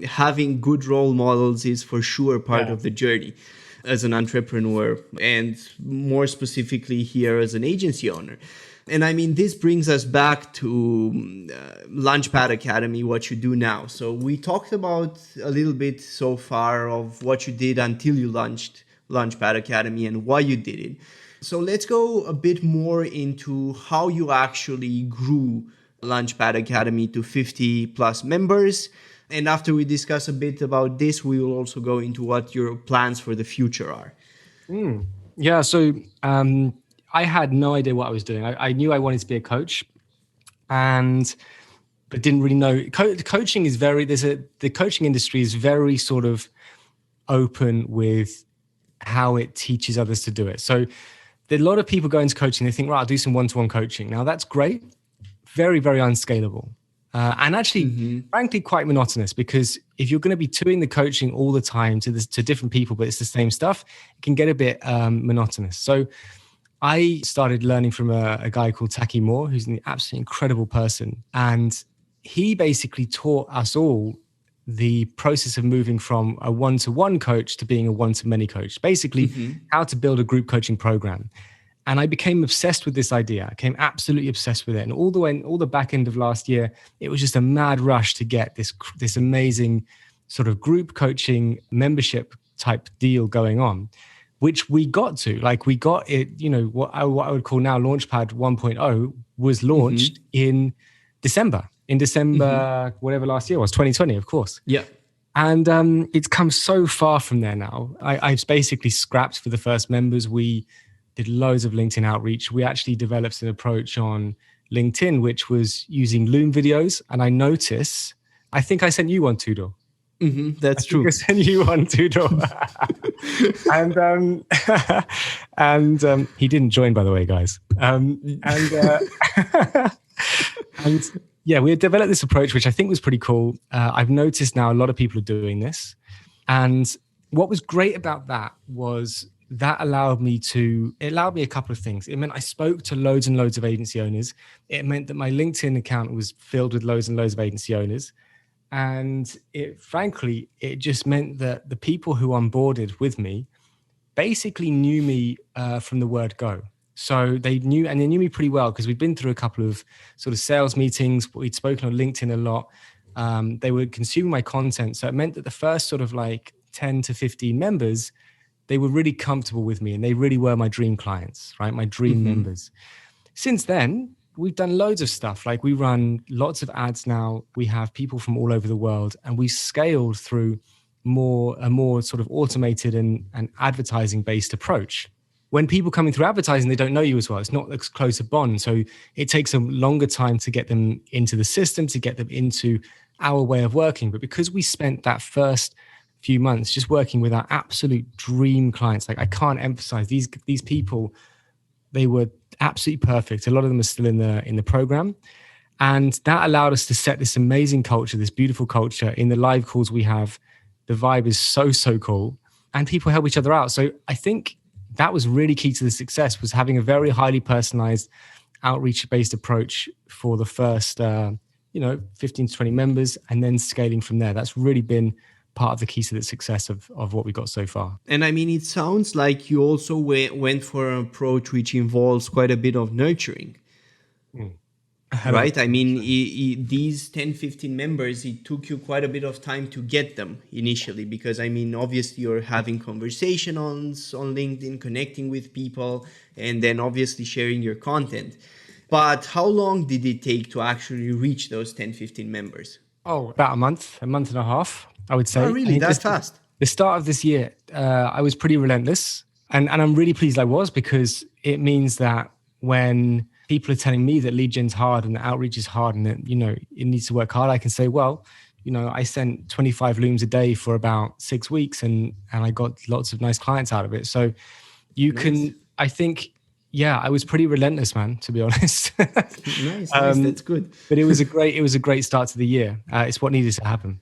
having good role models is for sure part of the journey as an entrepreneur, and more specifically here as an agency owner. And I mean, this brings us back to LaunchPad Academy, what you do now. So we talked about a little bit so far of what you did until you launched LaunchPad Academy and why you did it. So let's go a bit more into how you actually grew LaunchPad Academy to 50 plus members. And after we discuss a bit about this, we will also go into what your plans for the future are. Yeah, so I had no idea what I was doing. I knew I wanted to be a coach, but didn't really know. Coaching is the coaching industry is very sort of open with how it teaches others to do it. So there are a lot of people go into coaching, they think, right, I'll do some one-to-one coaching. Now that's great. Very, very unscalable. And actually, frankly, quite monotonous, because if you're going to be doing the coaching all the time to different people, but it's the same stuff, it can get a bit monotonous. So I started learning from a guy called Taki Moore, who's an absolutely incredible person. And he basically taught us all the process of moving from a one-to-one coach to being a one-to-many coach, basically how to build a group coaching program. And I became obsessed with this idea. I became absolutely obsessed with it. And all the back end of last year, it was just a mad rush to get this amazing sort of group coaching membership type deal going on, which we got to. Like we got it, what I would call now LaunchPad 1.0 was launched in December, whatever last year was, 2020, of course. Yeah. And it's come so far from there now. I've basically scrapped for the first members. We did loads of LinkedIn outreach. We actually developed an approach on LinkedIn, which was using Loom videos. And I notice, I think I sent you one, Tudor. That's true. I sent you one, Tudor. and he didn't join, by the way, guys. And yeah, we had developed this approach, which I think was pretty cool. I've noticed now a lot of people are doing this. And what was great about that was that allowed me a couple of things. It meant I spoke to loads and loads of agency owners. It meant that my LinkedIn account was filled with loads and loads of agency owners. And it just meant that the people who onboarded with me basically knew me from the word go. So they knew me pretty well because we'd been through a couple of sort of sales meetings. We'd spoken on LinkedIn a lot. They were consuming my content. So it meant that the first sort of like 10 to 15 members, they were really comfortable with me and they really were my dream clients, right? My dream members. Since then, we've done loads of stuff. Like we run lots of ads now. We have people from all over the world and we scaled through a more sort of automated and advertising based approach. When people coming through advertising, they don't know you as well. It's not as close a bond. So it takes a longer time to get them into the system, to get them into our way of working. But because we spent that first few months just working with our absolute dream clients, like I can't emphasize these people, they were absolutely perfect. A lot of them are still in the program. And that allowed us to set this amazing culture, this beautiful culture in the live calls we have. The vibe is so cool and people help each other out. So I think that was really key to the success, was having a very highly personalized outreach-based approach for the first 15 to 20 members and then scaling from there. That's really been part of the key to the success of what we got so far. And I mean, it sounds like you also went for an approach which involves quite a bit of nurturing. right? I mean, these 10, 15 members, it took you quite a bit of time to get them initially, because I mean, obviously you're having conversation on LinkedIn, connecting with people, and then obviously sharing your content. But how long did it take to actually reach those 10, 15 members? Oh, about a month and a half, I would say. Oh, really? That fast? The start of this year, I was pretty relentless. And I'm really pleased I was, because it means that when people are telling me that lead gen's hard and the outreach is hard and that, it needs to work hard, I can say, well, I sent 25 looms a day for about 6 weeks and I got lots of nice clients out of it. So I think, yeah, I was pretty relentless, man, to be honest. Nice. That's good. But it was a great start to the year. It's what needed to happen.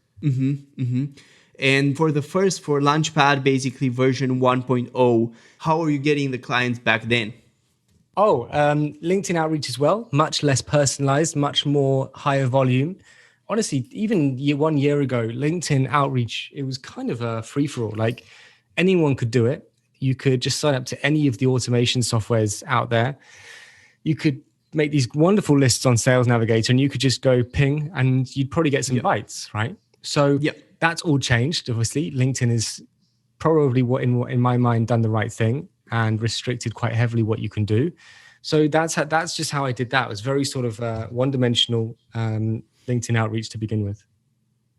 And for LaunchPad, basically version 1.0, how are you getting the clients back then? Oh, LinkedIn outreach as well, much less personalized, much more higher volume. Honestly, even 1 year ago, LinkedIn outreach, it was kind of a free-for-all. Like anyone could do it. You could just sign up to any of the automation softwares out there. You could make these wonderful lists on Sales Navigator and you could just go ping and you'd probably get some bites, right? So that's all changed, obviously. LinkedIn is probably in my mind done the right thing and restricted quite heavily what you can do. So that's just how I did that. It was very sort of one-dimensional LinkedIn outreach to begin with.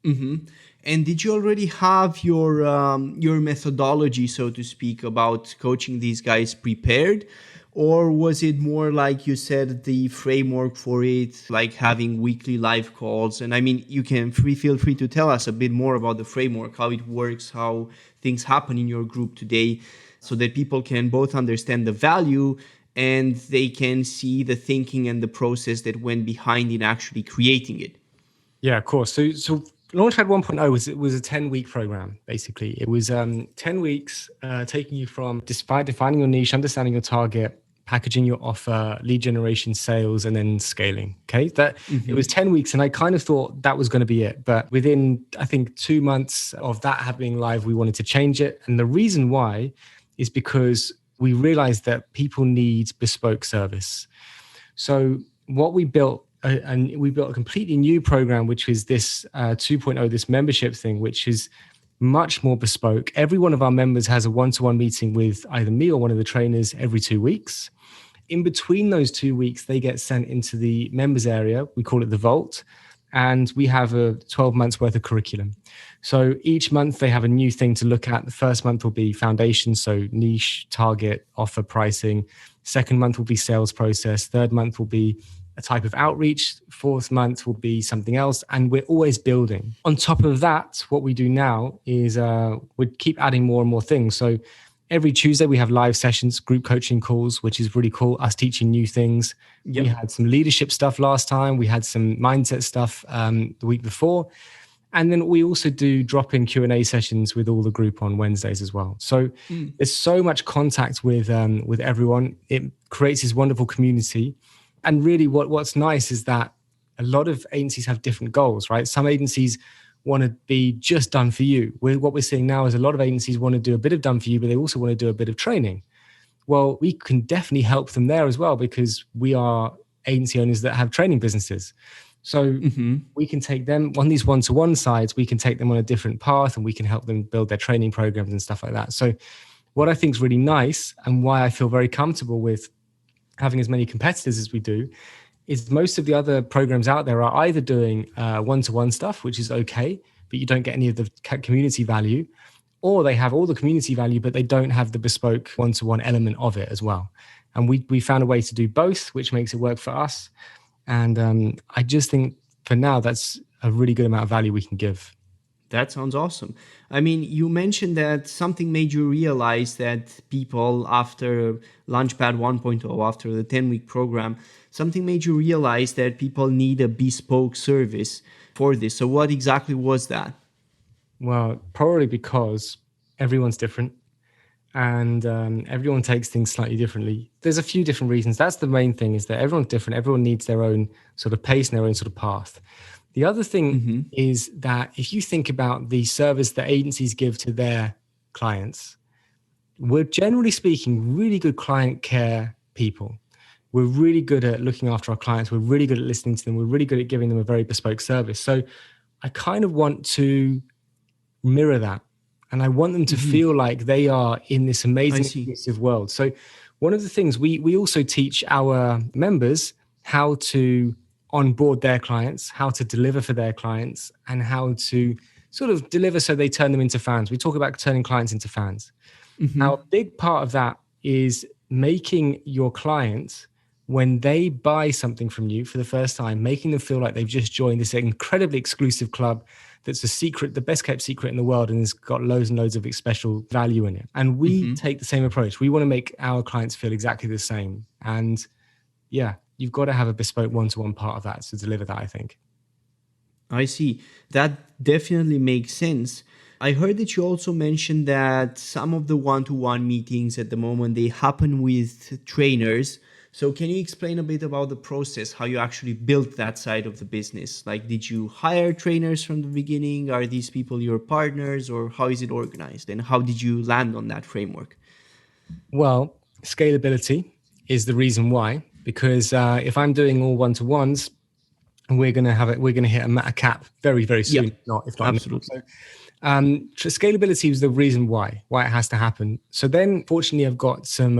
Mm-hmm. And did you already have your methodology, so to speak, about coaching these guys prepared? Or was it more like you said, the framework for it, like having weekly live calls? And I mean, you can feel free to tell us a bit more about the framework, how it works, how things happen in your group today, so that people can both understand the value and they can see the thinking and the process that went behind in actually creating it. Yeah, of course. So LaunchPad 1.0 was a 10-week program, basically. It was 10 weeks taking you from defining your niche, understanding your target, packaging your offer, lead generation, sales, and then scaling. Okay, It was 10 weeks, and I kind of thought that was going to be it. But within, I think, 2 months of that happening live, we wanted to change it. And the reason why is because we realized that people need bespoke service. So what we built, and we built a completely new program, which is this 2.0, this membership thing, which is much more bespoke. Every one of our members has a one-to-one meeting with either me or one of the trainers every 2 weeks. In between those 2 weeks, they get sent into the members area. We call it the Vault. And we have a 12 months worth of curriculum. So each month they have a new thing to look at. The first month will be foundation, so niche, target, offer, pricing. Second month will be sales process. Third month will be a type of outreach. Fourth month will be something else. And we're always building. On top of that, what we do now is we keep adding more and more things. So every Tuesday we have live sessions, group coaching calls, which is really cool, us teaching new things. Yep. We had some leadership stuff last time. We had some mindset stuff the week before. And then we also do drop-in Q&A sessions with all the group on Wednesdays as well. So there's so much contact with everyone. It creates this wonderful community. And really what's nice is that a lot of agencies have different goals, right? Some agencies want to be just done for you. What we're seeing now is a lot of agencies want to do a bit of done for you, but they also want to do a bit of training. Well, we can definitely help them there as well, because we are agency owners that have training businesses. So we can take them on these one-to-one sides, we can take them on a different path and we can help them build their training programs and stuff like that. So what I think is really nice and why I feel very comfortable with having as many competitors as we do is most of the other programs out there are either doing one-to-one stuff, which is okay, but you don't get any of the community value, or they have all the community value, but they don't have the bespoke one-to-one element of it as well. And we found a way to do both, which makes it work for us. And I just think for now, that's a really good amount of value we can give. That sounds awesome. I mean, you mentioned that something made you realize that people after LaunchPad 1.0, after the 10-week program, something made you realize that people need a bespoke service for this. So what exactly was that? Well, probably because everyone's different and everyone takes things slightly differently. There's a few different reasons. That's the main thing, is that everyone's different. Everyone needs their own sort of pace and their own sort of path. The other thing is that if you think about the service that agencies give to their clients, we're generally speaking really good client care people. We're really good at looking after our clients. We're really good at listening to them. We're really good at giving them a very bespoke service. So I kind of want to mirror that. And I want them to feel like they are in this amazing, inclusive world. So one of the things we also teach our members how to onboard their clients, how to deliver for their clients, and how to sort of deliver so they turn them into fans. We talk about turning clients into fans. Now, a big part of that is making your clients, when they buy something from you for the first time, making them feel like they've just joined this incredibly exclusive club that's a secret, the best kept secret in the world, and it's got loads and loads of special value in it. And we take the same approach. We want to make our clients feel exactly the same. And yeah, you've got to have a bespoke one-to-one part of that to deliver that, I think. I see. That definitely makes sense. I heard that you also mentioned that some of the one-to-one meetings at the moment, they happen with trainers. So can you explain a bit about the process, how you actually built that side of the business? Like, did you hire trainers from the beginning? Are these people your partners, or how is it organized? And how did you land on that framework? Well, scalability is the reason why, because if I'm doing all one-to-ones, we're going to hit a cap very, very soon. Yep. If not Absolutely. So, scalability is the reason why it has to happen. So then, fortunately, I've got some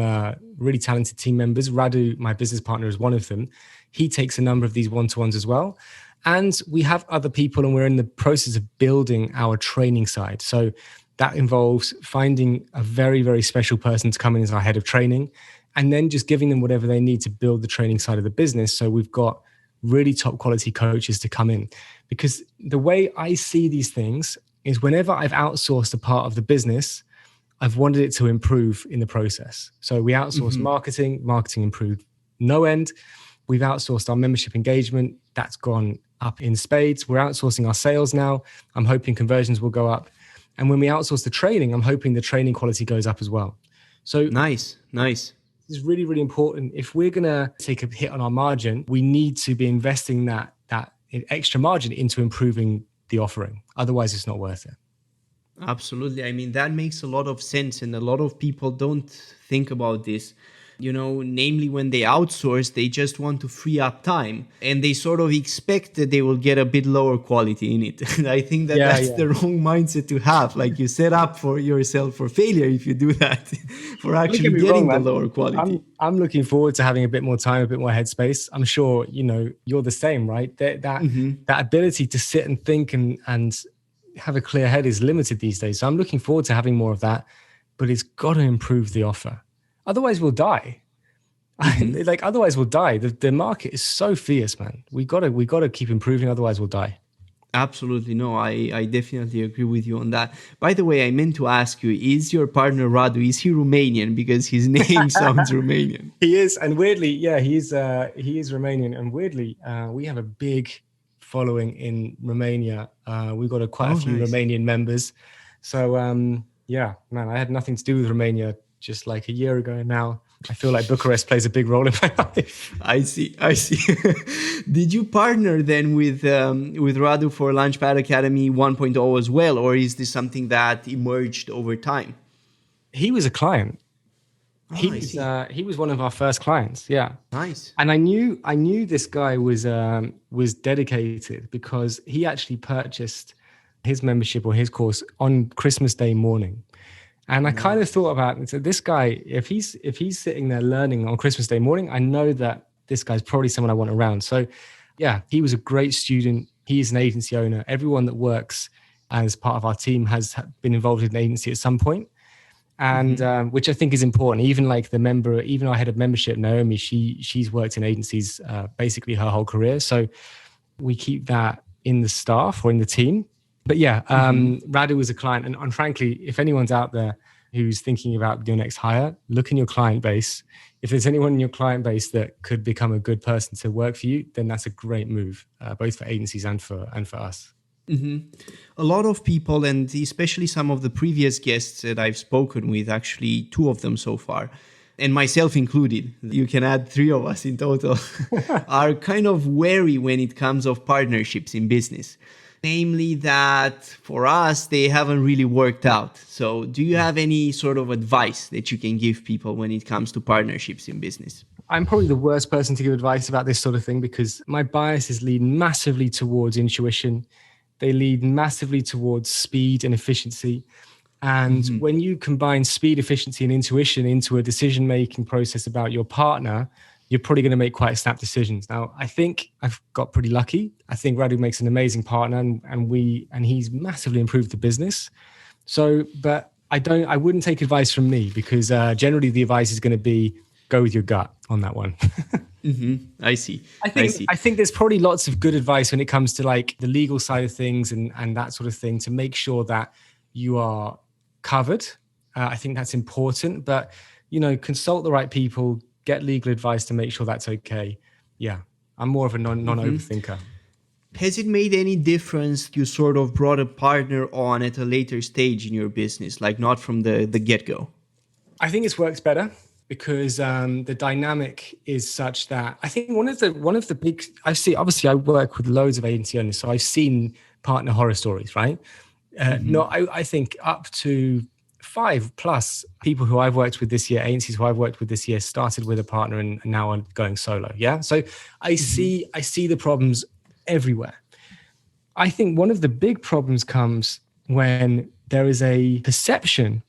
really talented team members. Radu, my business partner, is one of them. He takes a number of these one-to-ones as well. And we have other people, and we're in the process of building our training side. So that involves finding a very, very special person to come in as our head of training, and then just giving them whatever they need to build the training side of the business. So we've got really top quality coaches to come in. Because the way I see these things is, whenever I've outsourced a part of the business, I've wanted it to improve in the process. So we outsourced marketing improved no end. We've outsourced our membership engagement. That's gone up in spades. We're outsourcing our sales now. I'm hoping conversions will go up. And when we outsource the training, I'm hoping the training quality goes up as well. So Nice. This is really, really important. If we're going to take a hit on our margin, we need to be investing that extra margin into improving the offering. Otherwise, it's not worth it. Absolutely. I mean, that makes a lot of sense. And a lot of people don't think about this. Namely, when they outsource, they just want to free up time, and they sort of expect that they will get a bit lower quality in it. And I think that that's the wrong mindset to have. Like, you set up for yourself for failure if you do that, for actually getting the lower quality. I'm looking forward to having a bit more time, a bit more headspace. I'm sure, you're the same, right? That ability to sit and think and have a clear head is limited these days. So I'm looking forward to having more of that, but it's got to improve the offer. Otherwise, we'll die. Otherwise, we'll die. The market is so fierce, man. We gotta keep improving. Otherwise, we'll die. Absolutely. No, I definitely agree with you on that. By the way, I meant to ask you, is your partner Radu, is he Romanian? Because his name sounds Romanian. He is. And weirdly, he is Romanian. And weirdly, we have a big following in Romania. We've got quite a few Romanian members. So, man, I had nothing to do with Romania just like a year ago. Now I feel like Bucharest plays a big role in my life. I see. Did you partner then with Radu for LaunchPad Academy 1.0 as well, or is this something that emerged over time? He was a client. He was one of our first clients. Yeah. Nice. And I knew this guy was dedicated, because he actually purchased his membership or his course on Christmas Day morning. And I kind of thought about it and said, this guy, if he's sitting there learning on Christmas Day morning, I know that this guy's probably someone I want around. So yeah, he was a great student. He's an agency owner. Everyone that works as part of our team has been involved in an agency at some point. And which I think is important. Even like even our head of membership, Naomi, she's worked in agencies basically her whole career. So we keep that in the staff or in the team. But yeah, Radu was a client. And frankly, if anyone's out there who's thinking about your next hire, look in your client base. If there's anyone in your client base that could become a good person to work for you, then that's a great move, both for agencies and for us. A lot of people, and especially some of the previous guests that I've spoken with, actually 2 of them so far, and myself included, you can add 3 of us in total, are kind of wary when it comes of partnerships in business. Namely that for us, they haven't really worked out. So do you have any sort of advice that you can give people when it comes to partnerships in business? I'm probably the worst person to give advice about this sort of thing because my biases lead massively towards intuition. They lead massively towards speed and efficiency. And when you combine speed, efficiency, and intuition into a decision-making process about your partner, you're probably going to make quite snap decisions. Now, I think I've got pretty lucky. I think Radu makes an amazing partner, and he's massively improved the business. So, but I wouldn't take advice from me because generally the advice is going to be go with your gut on that one. I see. I think there's probably lots of good advice when it comes to like the legal side of things and that sort of thing to make sure that you are covered. I think that's important, but consult the right people, get legal advice to make sure that's okay. Yeah, I'm more of a non-overthinker. Has it made any difference you sort of brought a partner on at a later stage in your business, like not from the get-go? I think it's worked better because the dynamic is such that I think one of the big I see. Obviously, I work with loads of agency owners, so I've seen partner horror stories, right? I think up to 5+ people who I've worked with this year, agencies who I've worked with this year, started with a partner and now are going solo. Yeah, so I see the problems everywhere. I think one of the big problems comes when there is a perception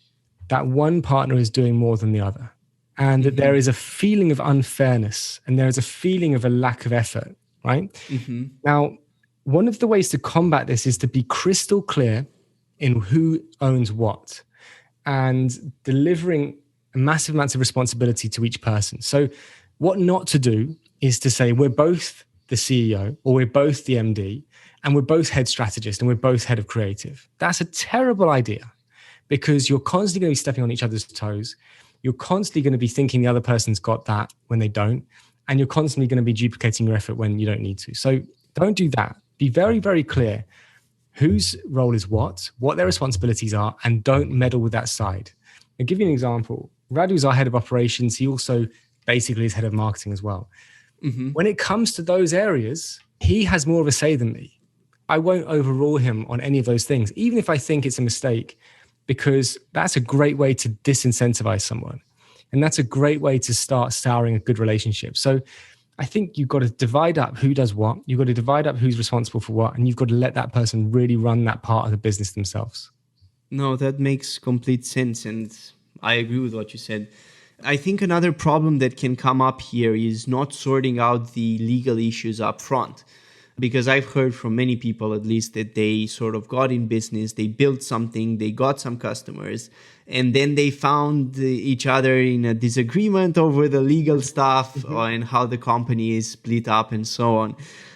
that one partner is doing more than the other, and that there is a feeling of unfairness and there is a feeling of a lack of effort. Right now. One of the ways to combat this is to be crystal clear in who owns what and delivering massive amounts of responsibility to each person. So what not to do is to say we're both the CEO or we're both the MD and we're both head strategist and we're both head of creative. That's a terrible idea because you're constantly going to be stepping on each other's toes. You're constantly going to be thinking the other person's got that when they don't. And you're constantly going to be duplicating your effort when you don't need to. So don't do that. Be very, very clear whose role is what their responsibilities are, and don't meddle with that side. I'll give you an example. Radu's our head of operations. He also basically is head of marketing as well. When it comes to those areas, he has more of a say than me. I won't overrule him on any of those things, even if I think it's a mistake, because that's a great way to disincentivize someone. And that's a great way to start souring a good relationship. So I think you've got to divide up who does what. You've got to divide up who's responsible for what. And you've got to let that person really run that part of the business themselves. No, that makes complete sense. And I agree with what you said. I think another problem that can come up here is not sorting out the legal issues up front. Because I've heard from many people, at least, that they sort of got in business, they built something, they got some customers, and then they found each other in a disagreement over the legal stuff and how the company is split up and so on.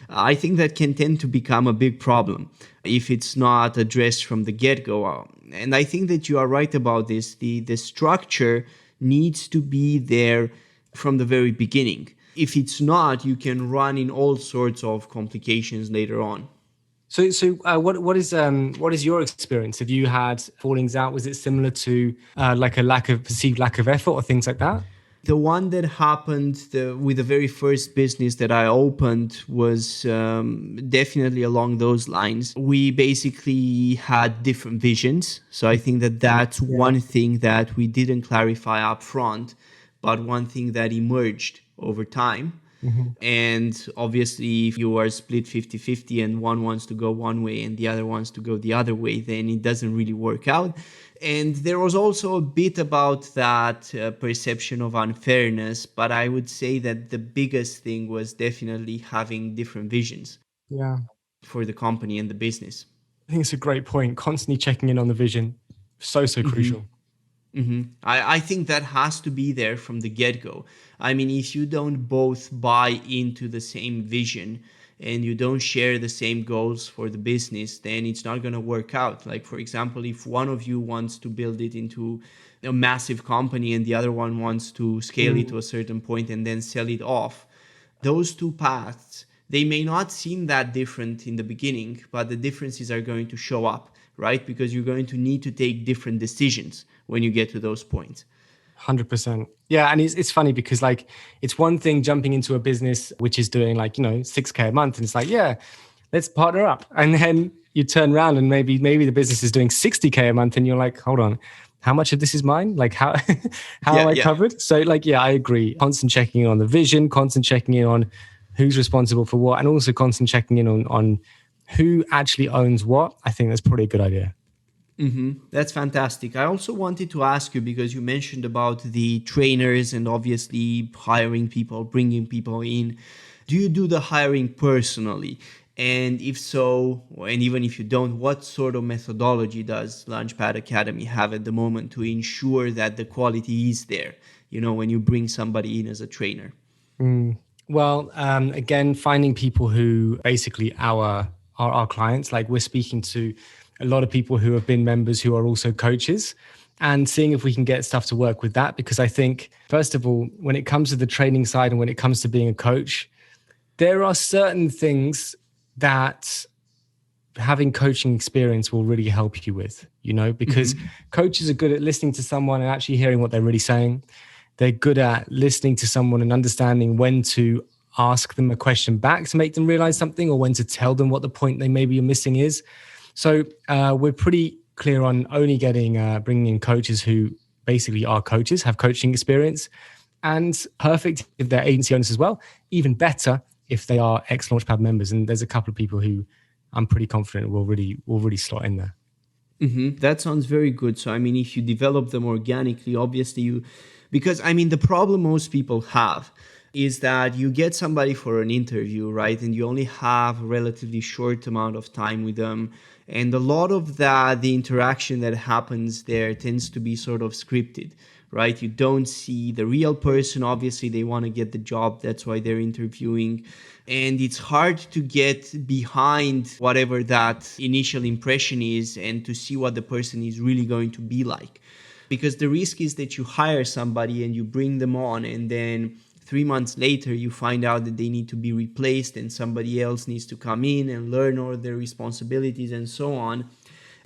I think that can tend to become a big problem if it's not addressed from the get-go. And I think that you are right about this. The structure needs to be there from the very beginning. If it's not, you can run in all sorts of complications later on. So what is your experience? Have you had fallings out? Was it similar to like a perceived lack of effort or things like that? The one that happened with the very first business that I opened was definitely along those lines. We basically had different visions. So I think that's one thing that we didn't clarify up front, but one thing that emerged over time. And obviously, if you are split 50-50 and one wants to go one way and the other wants to go the other way, then it doesn't really work out. And there was also a bit about that perception of unfairness, but I would say that the biggest thing was definitely having different visions for the company and the business. I think it's a great point. Constantly checking in on the vision. So crucial. I think that has to be there from the get-go. I mean, if you don't both buy into the same vision and you don't share the same goals for the business, then it's not going to work out. Like, for example, if one of you wants to build it into a massive company and the other one wants to scale it to a certain point and then sell it off, those two paths, they may not seem that different in the beginning, but the differences are going to show up, right? Because you're going to need to take different decisions when you get to those points. 100%. Yeah. And it's funny because like, it's one thing jumping into a business which is doing like, $6,000 a month. And it's like, yeah, let's partner up. And then you turn around and maybe the business is doing $60,000 a month. And you're like, hold on, how much of this is mine? Like how Yeah, am I yeah. covered? So like, yeah, I agree. Constant checking in on the vision, constant checking in on who's responsible for what, and also constant checking in on who actually owns what. I think that's probably a good idea. That's fantastic. I also wanted to ask you, because you mentioned about the trainers and obviously hiring people, bringing people in. Do you do the hiring personally? And if so, and even if you don't, what sort of methodology does LaunchPad Academy have at the moment to ensure that the quality is there, when you bring somebody in as a trainer? Well, again, finding people who basically are our clients. Like we're speaking to a lot of people who have been members who are also coaches, and seeing if we can get stuff to work with that. Because I think, first of all, when it comes to the training side and when it comes to being a coach, there are certain things that having coaching experience will really help you with, because coaches are good at listening to someone and actually hearing what they're really saying. They're good at listening to someone and understanding when to ask them a question back to make them realize something, or when to tell them what the point they maybe are missing is. So we're pretty clear on only bringing in coaches who basically are coaches, have coaching experience, and perfect if they're agency owners as well. Even better if they are ex-LaunchPad members. And there's a couple of people who I'm pretty confident will really slot in there. That sounds very good. So, if you develop them organically, obviously because the problem most people have is that you get somebody for an interview, right? And you only have a relatively short amount of time with them. And a lot of the interaction that happens there tends to be sort of scripted, right? You don't see the real person. Obviously, they want to get the job. That's why they're interviewing. And it's hard to get behind whatever that initial impression is and to see what the person is really going to be like. Because the risk is that you hire somebody and you bring them on, and then 3 months later you find out that they need to be replaced and somebody else needs to come in and learn all their responsibilities and so on,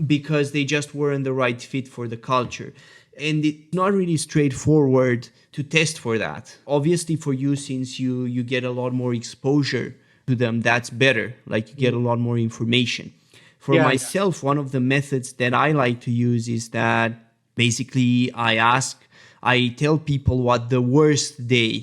because they just weren't the right fit for the culture. And it's not really straightforward to test for that. Obviously for you, since you get a lot more exposure to them, that's better. Like you get a lot more information. For myself, one of the methods that I like to use is that basically I tell people what the worst day,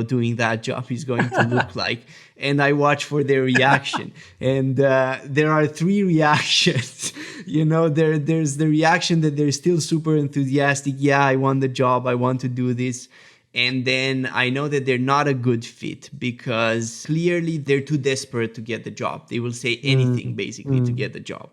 doing that job is going to look like. And I watch for their reaction. And there are 3 reactions. There's the reaction that they're still super enthusiastic. Yeah, I want the job. I want to do this. And then I know that they're not a good fit because clearly they're too desperate to get the job. They will say anything basically to get the job.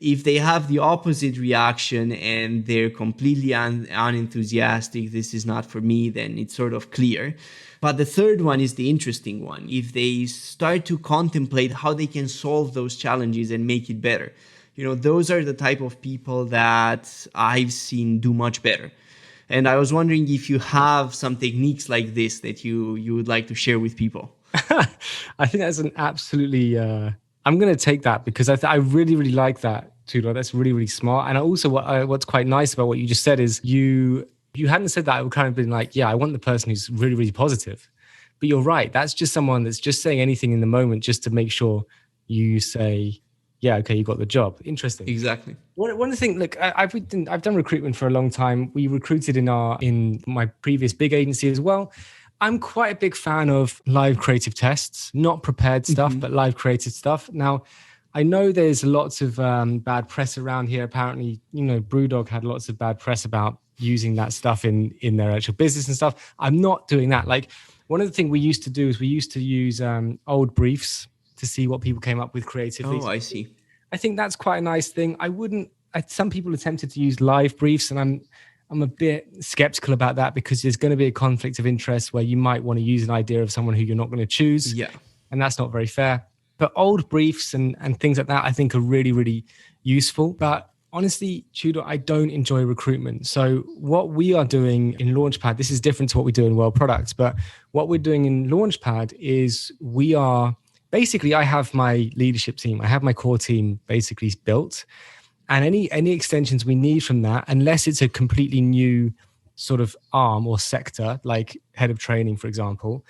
If they have the opposite reaction and they're completely unenthusiastic, this is not for me, then it's sort of clear. But the third one is the interesting one. If they start to contemplate how they can solve those challenges and make it better, those are the type of people that I've seen do much better. And I was wondering if you have some techniques like this that you would like to share with people. I think that's an absolutely... I'm going to take that because I really, really like that, Tudor. That's really, really smart. And also what's quite nice about what you just said is you hadn't said that, I would kind of been like, yeah, I want the person who's really, really positive. But you're right. That's just someone that's just saying anything in the moment just to make sure you say, yeah, okay, you got the job. Interesting. Exactly. One of the things, look, I've done recruitment for a long time. We recruited in my previous big agency as well. I'm quite a big fan of live creative tests, not prepared stuff, but live creative stuff. Now, I know there's lots of bad press around here. Apparently, Brewdog had lots of bad press about using that stuff in their actual business and stuff. I'm not doing that. Like one of the things we used to do is we used to use old briefs to see what people came up with creatively. Oh, I see. I think that's quite a nice thing. Some people attempted to use live briefs, and I'm a bit skeptical about that because there's going to be a conflict of interest where you might want to use an idea of someone who you're not going to choose. Yeah. And that's not very fair. But old briefs and things like that, I think are really, really useful. But honestly, Tudor, I don't enjoy recruitment. So what we are doing in LaunchPad, this is different to what we do in World Products, but what we're doing in LaunchPad is I have my leadership team. I have my core team basically built. And any extensions we need from that, unless it's a completely new sort of arm or sector, like head of training, for example,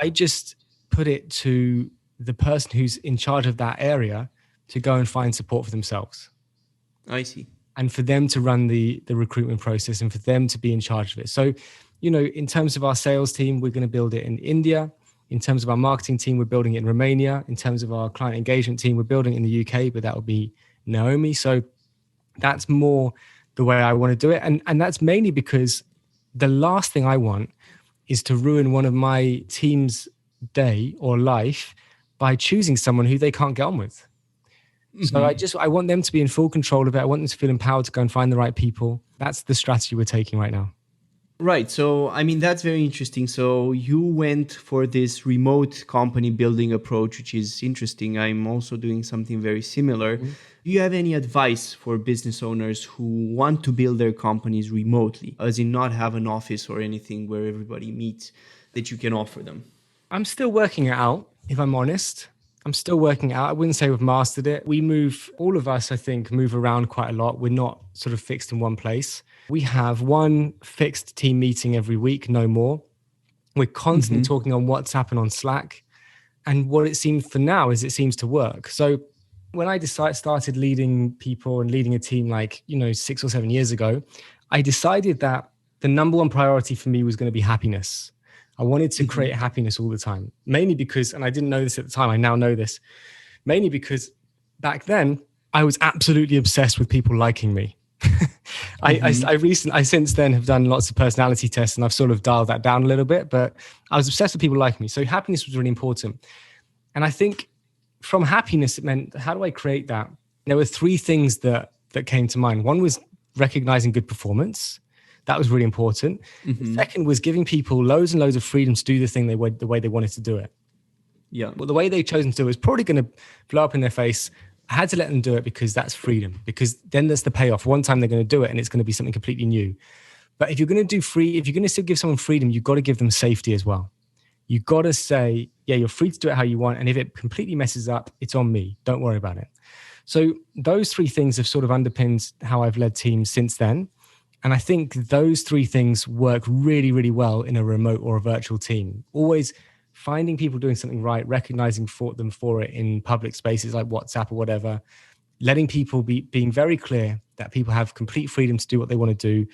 I just put it to the person who's in charge of that area to go and find support for themselves. I see. and for them to run the recruitment process and for them to be in charge of it. So, in terms of our sales team, we're going to build it in India. In terms of our marketing team, we're building it in Romania. In terms of our client engagement team, we're building it in the UK, but that will be Naomi. So that's more the way I want to do it. And that's mainly because the last thing I want is to ruin one of my team's day or life by choosing someone who they can't get on with. Mm-hmm. So I want them to be in full control of it. I want them to feel empowered to go and find the right people. That's the strategy we're taking right now. Right. So, that's very interesting. So you went for this remote company building approach, which is interesting. I'm also doing something very similar. Mm-hmm. Do you have any advice for business owners who want to build their companies remotely, as in not have an office or anything where everybody meets, that you can offer them? I'm still working it out, if I'm honest. I'm still working out. I wouldn't say we've mastered it. All of us, I think, move around quite a lot. We're not sort of fixed in one place. We have one fixed team meeting every week, no more. We're constantly talking on WhatsApp and on Slack. And what it seems for now is it seems to work. So when I started leading people and leading a team 6 or 7 years ago, I decided that the number one priority for me was going to be happiness. I wanted to create happiness all the time, mainly because, and I didn't know this at the time, I now know this, mainly because back then I was absolutely obsessed with people liking me. I since then have done lots of personality tests and I've sort of dialed that down a little bit, but I was obsessed with people liking me. So happiness was really important. And I think from happiness, it meant, how do I create that? There were 3 things that came to mind. One was recognizing good performance. That was really important. The second was giving people loads and loads of freedom to do the thing the way they wanted to do it. Yeah. Well, the way they chosen to do it was probably going to blow up in their face. I had to let them do it because that's freedom, because then there's the payoff. One time they're going to do it and it's going to be something completely new. But if you're going to if you're going to still give someone freedom, you've got to give them safety as well. You've got to say, yeah, you're free to do it how you want. And if it completely messes up, it's on me. Don't worry about it. So those 3 things have sort of underpinned how I've led teams since then. And I think those 3 things work really, really well in a remote or a virtual team. Always finding people doing something right, recognizing them for it in public spaces like WhatsApp or whatever, letting people being very clear that people have complete freedom to do what they want to do,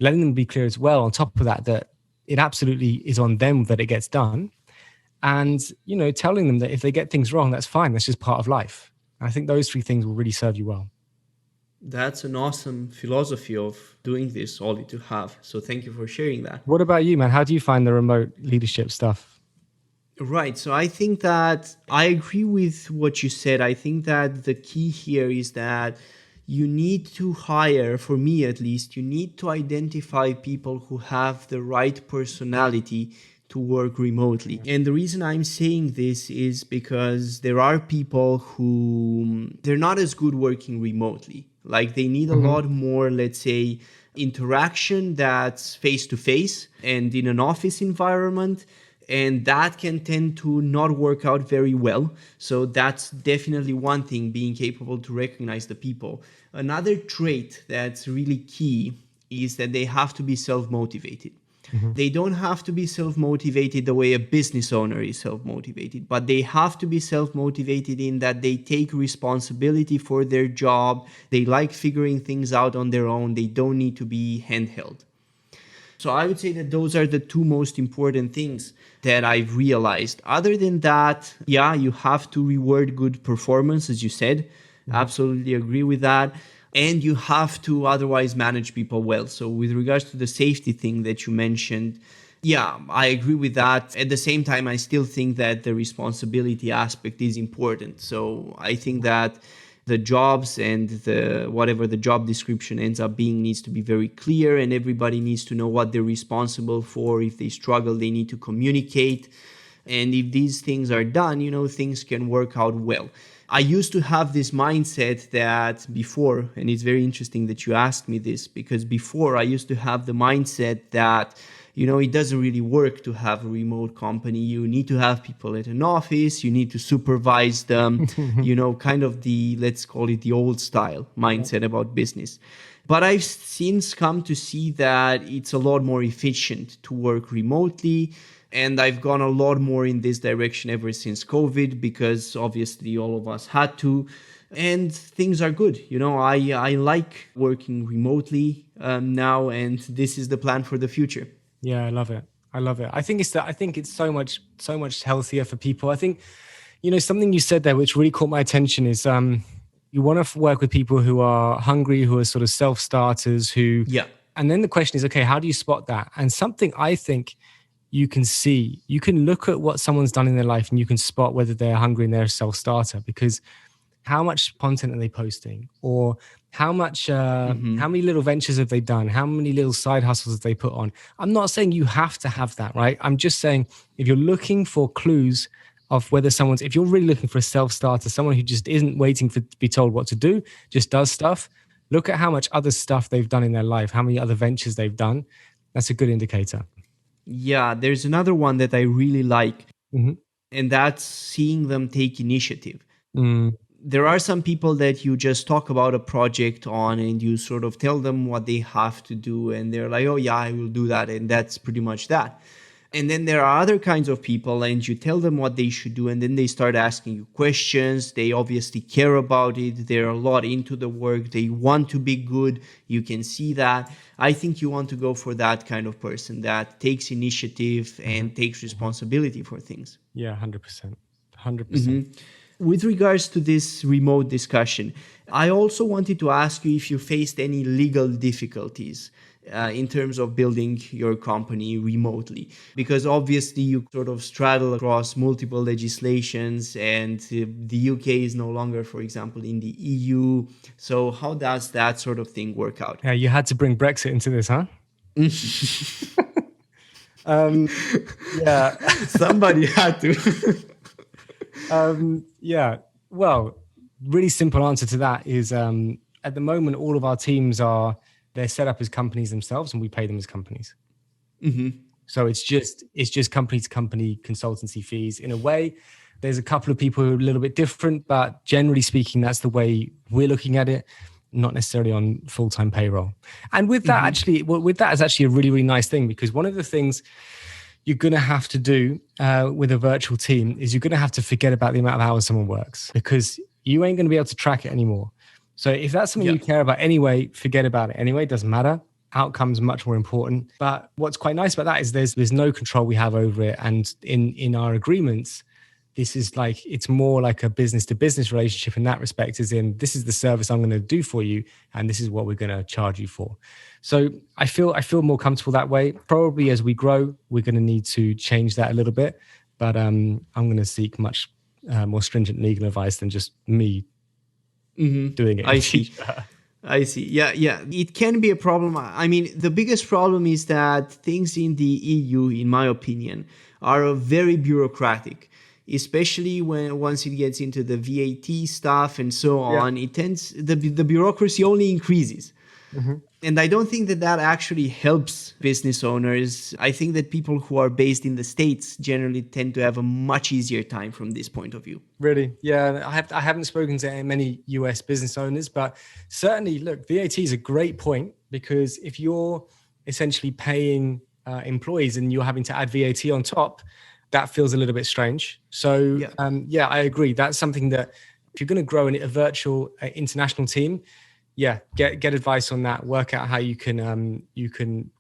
letting them be clear as well on top of that it absolutely is on them that it gets done. And, telling them that if they get things wrong, that's fine. That's just part of life. And I think those 3 things will really serve you well. That's an awesome philosophy of doing this, Ollie, to have. So thank you for sharing that. What about you, man? How do you find the remote leadership stuff? Right. So I think that I agree with what you said. I think that the key here is that you need to hire, for me at least, you need to identify people who have the right personality to work remotely. And the reason I'm saying this is because there are people who they're not as good working remotely. Like they need a lot more, let's say, interaction that's face-to-face and in an office environment. And that can tend to not work out very well. So that's definitely one thing, being capable to recognize the people. Another trait that's really key is that they have to be self-motivated. They don't have to be self-motivated the way a business owner is self-motivated, but they have to be self-motivated in that they take responsibility for their job. They like figuring things out on their own. They don't need to be handheld. So I would say that those are the 2 most important things that I've realized. Other than that, yeah, you have to reward good performance, as you said. Absolutely agree with that. And you have to otherwise manage people well. So with regards to the safety thing that you mentioned, yeah, I agree with that. At the same time, I still think that the responsibility aspect is important. So I think that the jobs and whatever the job description ends up being needs to be very clear, and everybody needs to know what they're responsible for. If they struggle, they need to communicate. And if these things are done, things can work out well. I used to have this mindset that before, and it's very interesting that you asked me this, because before I used to have the mindset that, it doesn't really work to have a remote company. You need to have people at an office. You need to supervise them, kind of let's call it the old style mindset about business. But I've since come to see that it's a lot more efficient to work remotely. And I've gone a lot more in this direction ever since COVID, because obviously all of us had to. and things are good. I like working remotely now, and this is the plan for the future. Yeah, I love it. I love it. I think it's so much healthier for people. I think, something you said there, which really caught my attention is, you want to work with people who are hungry, who are sort of self-starters, Yeah. and then the question is, okay, how do you spot that? And something I think you can see, you can look at what someone's done in their life and you can spot whether they're hungry and they're a self-starter, because how much content are they posting, or how many little ventures have they done? How many little side hustles have they put on? I'm not saying you have to have that, right? I'm just saying, if you're looking for clues of whether if you're really looking for a self-starter, someone who just isn't waiting to be told what to do, just does stuff, look at how much other stuff they've done in their life, how many other ventures they've done. That's a good indicator. Yeah, there's another one that I really like, Mm-hmm. and that's seeing them take initiative. Mm. There are some people that you just talk about a project on and you sort of tell them what they have to do, and they're like, oh yeah, I will do that, and that's pretty much that. And then there are other kinds of people, and you tell them what they should do, and then they start asking you questions. They obviously care about it. They're a lot into the work. They want to be good. You can see that. I think you want to go for that kind of person that takes initiative and takes responsibility for things. Yeah, 100%. 100%. Mm-hmm. With regards to this remote discussion, I also wanted to ask you if you faced any legal difficulties in terms of building your company remotely, because obviously you sort of straddle across multiple legislations, and the UK is no longer, for example, in the EU. So how does that sort of thing work out? Yeah, you had to bring Brexit into this, huh? Yeah. Somebody had to. Yeah. Well, really simple answer to that is, at the moment, all of our teams they're set up as companies themselves, and we pay them as companies. Mm-hmm. So it's just company to company consultancy fees. In a way, there's a couple of people who are a little bit different, but generally speaking, that's the way we're looking at it, not necessarily on full-time payroll. And with that, with that is actually a really, really nice thing, because one of the things you're going to have to do with a virtual team is you're going to have to forget about the amount of hours someone works, because you ain't going to be able to track it anymore. So if that's something you care about anyway, forget about it anyway. It doesn't matter. Outcome's much more important. But what's quite nice about that is there's no control we have over it. And in our agreements, this is like, it's more like a business to business relationship in that respect, as in, this is the service I'm going to do for you, and this is what we're going to charge you for. So I feel more comfortable that way. Probably as we grow, we're going to need to change that a little bit, but I'm going to seek much more stringent legal advice than just me doing it. I see. Yeah. It can be a problem. I mean, the biggest problem is that things in the EU, in my opinion, are very bureaucratic, especially once it gets into the VAT stuff and so on. It tends, the bureaucracy only increases. Mm-hmm. And I don't think that actually helps business owners. I think that people who are based in the States generally tend to have a much easier time from this point of view. Really? Yeah. I haven't spoken to many US business owners, but certainly, look, VAT is a great point, because if you're essentially paying employees and you're having to add VAT on top, that feels a little bit strange. So I agree. That's something that, if you're going to grow a virtual international team, get advice on that. Work out how you can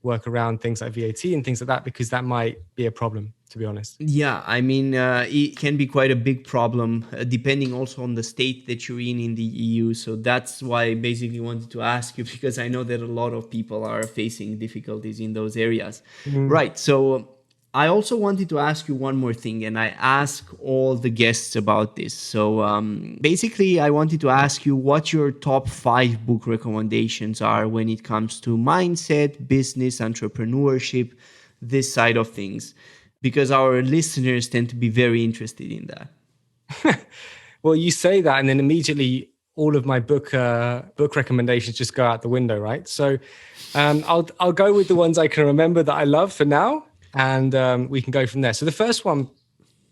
work around things like VAT and things like that, because that might be a problem, to be honest. Yeah, I mean, it can be quite a big problem, depending also on the state that you're in the EU. So that's why I basically wanted to ask you, because I know that a lot of people are facing difficulties in those areas. Mm-hmm. Right. So I also wanted to ask you one more thing, and I ask all the guests about this. So basically, I wanted to ask you what your top 5 book recommendations are when it comes to mindset, business, entrepreneurship, this side of things, because our listeners tend to be very interested in that. Well, you say that, and then immediately all of my book recommendations just go out the window, right? So I'll go with the ones I can remember that I love for now. And we can go from there. So the first one,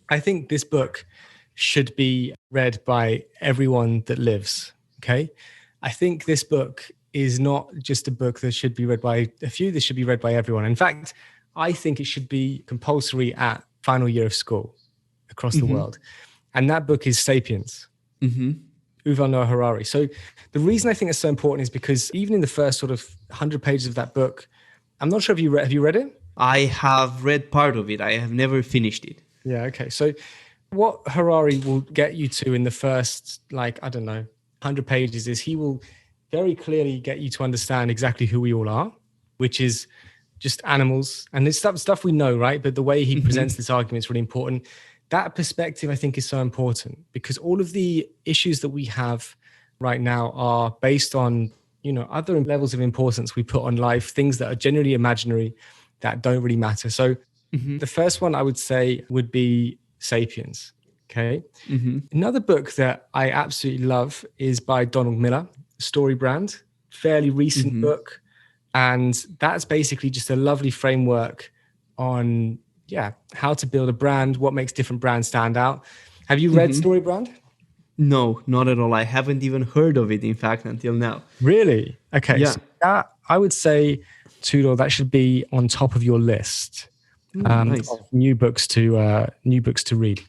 I think this book should be read by everyone that lives, okay? I think this book is not just a book that should be read by a few, this should be read by everyone. In fact, I think it should be compulsory at final year of school across the world. And that book is Sapiens. Mm-hmm. Yuval Noah Harari. So the reason I think it's so important is because even in the first sort of 100 pages of that book, I'm not sure if have you read it? I have read part of it. I have never finished it. Yeah. Okay. So what Harari will get you to in the first, like, I don't know, 100 pages is he will very clearly get you to understand exactly who we all are, which is just animals. And it's stuff we know, right? But the way he presents this argument is really important. That perspective, I think, is so important because all of the issues that we have right now are based on, other levels of importance we put on life, things that are generally imaginary that don't really matter. So the first one I would say would be Sapiens. Okay. Another book that I absolutely love is by Donald Miller, Story Brand, fairly recent book. And that's basically just a lovely framework on, how to build a brand, what makes different brands stand out. Have you read Story Brand? No, not at all. I haven't even heard of it, in fact, until now. Really? Okay. Yeah. So that, I would say, Tudor, that should be on top of your list Nice. of new books to read.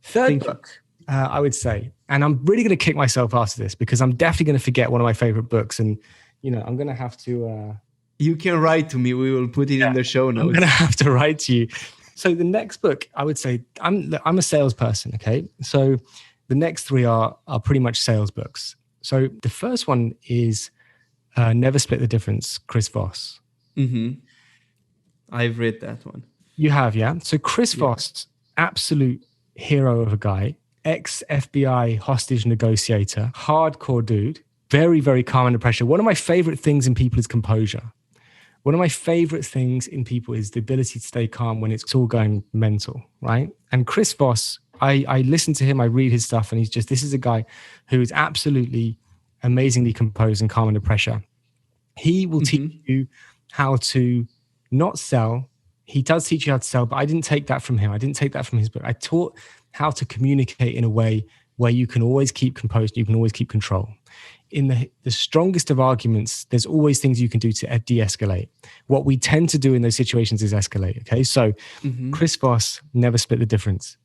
Third book, I would say, and I'm really going to kick myself after this because I'm definitely going to forget one of my favorite books, and I'm going to have to. You can write to me. We will put it in the show notes. I'm going to have to write to you. So the next book, I would say, I'm a salesperson. Okay, so the next three are pretty much sales books. So the first one is Never Split the Difference, Chris Voss. I've read that one. You have, yeah? So Chris Voss, absolute hero of a guy, ex-FBI hostage negotiator, hardcore dude, very, very calm under pressure. One of my favorite things in people is composure. One of my favorite things in people is the ability to stay calm when it's all going mental, right? And Chris Voss, I listen to him, I read his stuff, and this is a guy who is absolutely amazingly composed and calm under pressure. He will teach you how to not sell. He does teach you how to sell, but I didn't take that from him. I didn't take that from his book. I taught how to communicate in a way where you can always keep composed, you can always keep control. In the strongest of arguments, there's always things you can do to de-escalate. What we tend to do in those situations is escalate, okay? So Chris Voss, Never Split the Difference.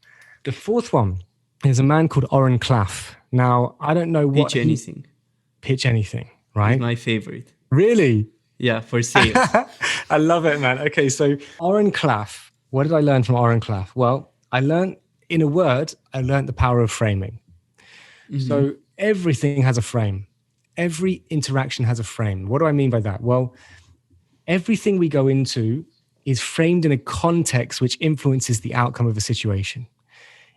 The fourth one is a man called Oren Klaff. Now, I don't know what... Pitch Anything, right? It's my favorite. Really? Yeah, for sales. I love it, man. Okay, so Oren Klaff. What did I learn from Oren Klaff? Well, I learned the power of framing. So everything has a frame. Every interaction has a frame. What do I mean by that? Well, everything we go into is framed in a context which influences the outcome of a situation.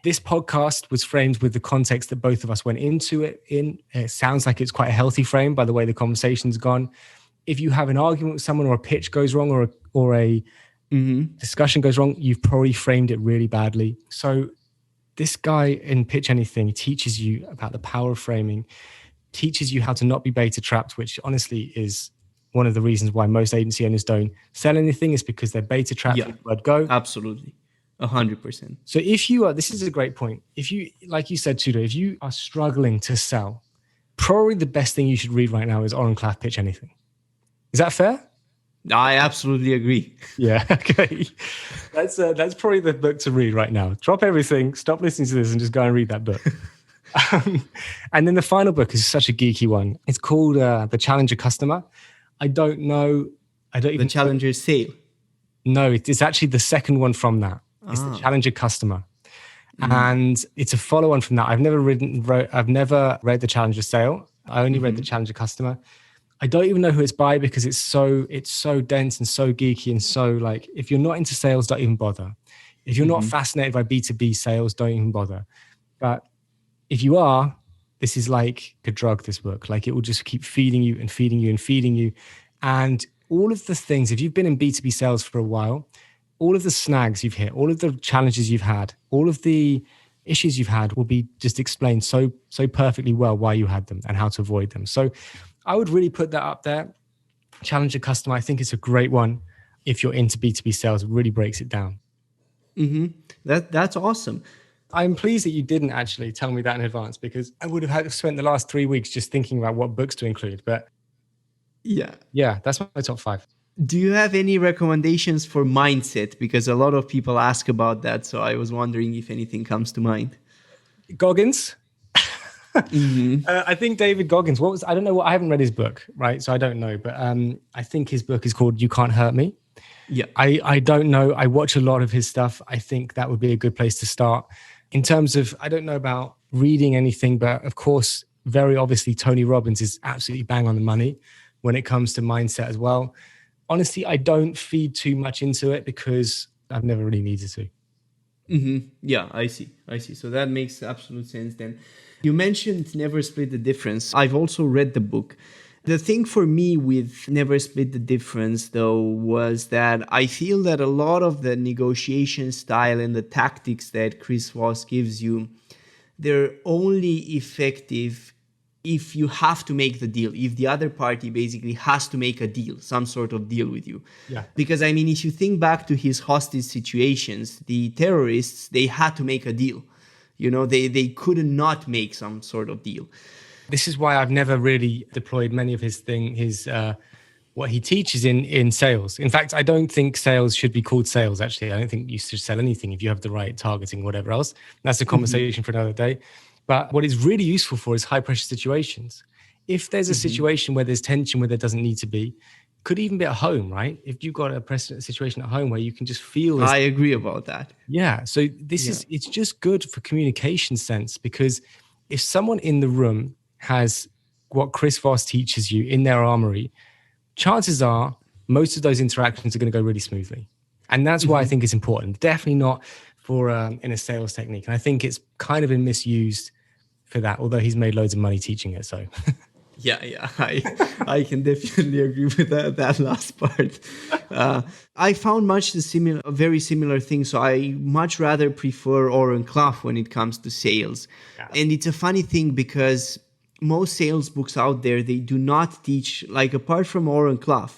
This podcast was framed with the context that both of us went into it in. It sounds like it's quite a healthy frame by the way the conversation's gone. If you have an argument with someone or a pitch goes wrong or a discussion goes wrong, you've probably framed it really badly. So this guy in Pitch Anything teaches you about the power of framing, teaches you how to not be beta trapped, which honestly is one of the reasons why most agency owners don't sell anything is because they're beta trapped. Yeah, word go. Absolutely. 100%. So if you are, this is a great point. If you, like you said, Tudor, if you are struggling to sell, probably the best thing you should read right now is Oren Klaff, Pitch Anything. Is that fair? I absolutely agree. Yeah. Okay. That's probably the book to read right now. Drop everything, stop listening to this and just go and read that book. And then the final book is such a geeky one. It's called The Challenger Customer. I don't even The Challenger Sale. No, it's actually the second one from that. It's The Challenger Customer. And it's a follow-on from that. I've never read The Challenger Sale. I only read The Challenger Customer. I don't even know who it's by because it's so dense and so geeky and so like, if you're not into sales, don't even bother. If you're not fascinated by B2B sales, don't even bother. But if you are, this is like a drug, this book. Like it will just keep feeding you and feeding you and feeding you. And all of the things, if you've been in B2B sales for a while, all of the snags you've hit, all of the challenges you've had, all of the issues you've had will be just explained so perfectly well why you had them and how to avoid them. So I would really put that up there. Challenger Customer, I think it's a great one. If you're into B2B sales, it really breaks it down. That's awesome. I'm pleased that you didn't actually tell me that in advance because I would have had to spend the last 3 weeks just thinking about what books to include. But yeah, that's my top 5. Do you have any recommendations for mindset? Because a lot of people ask about that. So I was wondering if anything comes to mind. Goggins. I think David Goggins, I don't know I haven't read his book, right? So I don't know, but I think his book is called You Can't Hurt Me. Yeah. I don't know. I watch a lot of his stuff. I think that would be a good place to start. In terms of, I don't know about reading anything, but of course, very obviously, Tony Robbins is absolutely bang on the money when it comes to mindset as well. Honestly, I don't feed too much into it because I've never really needed to. Yeah, I see. So that makes absolute sense then. You mentioned Never Split the Difference. I've also read the book. The thing for me with Never Split the Difference, though, was that I feel that a lot of the negotiation style and the tactics that Chris Voss gives you, they're only effective if you have to make the deal, if the other party basically has to make a deal, some sort of deal with you. Yeah. Because, I mean, if you think back to his hostage situations, the terrorists, they had to make a deal. You know, they could not make some sort of deal. This is why I've never really deployed many of what he teaches in sales. In fact, I don't think sales should be called sales, actually. I don't think you should sell anything if you have the right targeting, whatever else. That's a conversation for another day. But what is really useful for is high pressure situations. If there's a situation where there's tension where there doesn't need to be, could even be at home, right? If you've got a situation at home where you can just feel... I agree about that. Yeah. So it's just good for communication sense, because if someone in the room has what Chris Voss teaches you in their armory, chances are most of those interactions are going to go really smoothly. And that's why I think it's important. Definitely not for in a sales technique. And I think it's kind of been misused for that, although he's made loads of money teaching it. So yeah, I can definitely agree with that last part. I found a very similar thing. So I much rather prefer Oren Clough when it comes to sales. Yeah. And it's a funny thing because most sales books out there, they do not teach, like, apart from Oren Clough.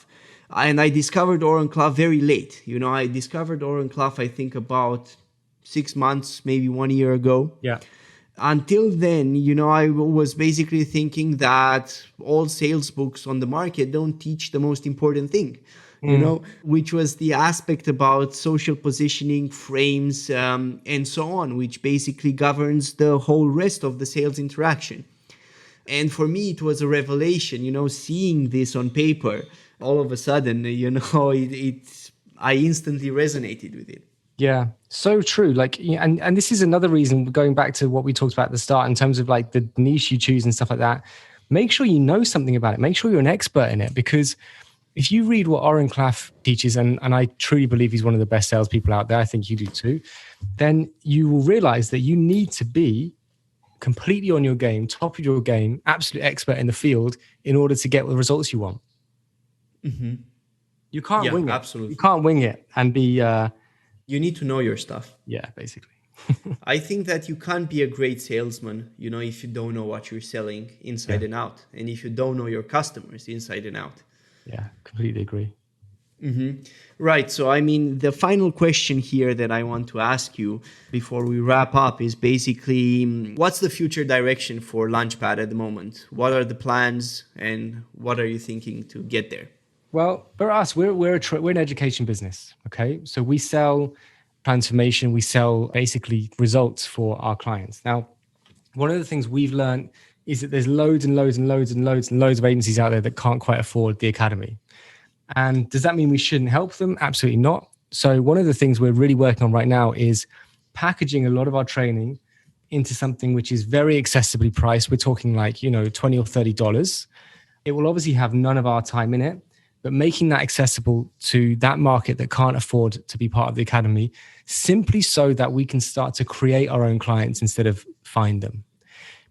And I discovered Oren Clough very late. You know, I discovered Oren Clough, I think about 6 months, maybe 1 year ago. Yeah. Until then, you know, I was basically thinking that all sales books on the market don't teach the most important thing, you know, which was the aspect about social positioning, frames, and so on, which basically governs the whole rest of the sales interaction. And for me, it was a revelation, you know, seeing this on paper. All of a sudden, you know, I instantly resonated with it. Yeah, so true. Like, and this is another reason, going back to what we talked about at the start in terms of like the niche you choose and stuff like that. Make sure you know something about it. Make sure you're an expert in it, because if you read what Oren Clough teaches, and I truly believe he's one of the best salespeople out there, I think you do too, then you will realize that you need to be completely on your game, top of your game, absolute expert in the field in order to get the results you want. You can't wing it. Absolutely. You can't wing it and be... you need to know your stuff. Yeah, basically. I think that you can't be a great salesman, you know, if you don't know what you're selling inside and out, and if you don't know your customers inside and out. Yeah, completely agree. Right. So, I mean, the final question here that I want to ask you before we wrap up is basically, what's the future direction for LaunchPad at the moment? What are the plans and what are you thinking to get there? Well, for us, we're an education business, okay? So we sell transformation, we sell basically results for our clients. Now, one of the things we've learned is that there's loads and loads and loads and loads and loads of agencies out there that can't quite afford the academy. And does that mean we shouldn't help them? Absolutely not. So one of the things we're really working on right now is packaging a lot of our training into something which is very accessibly priced. We're talking like, you know, $20 or $30. It will obviously have none of our time in it, but making that accessible to that market that can't afford to be part of the academy, simply so that we can start to create our own clients instead of find them.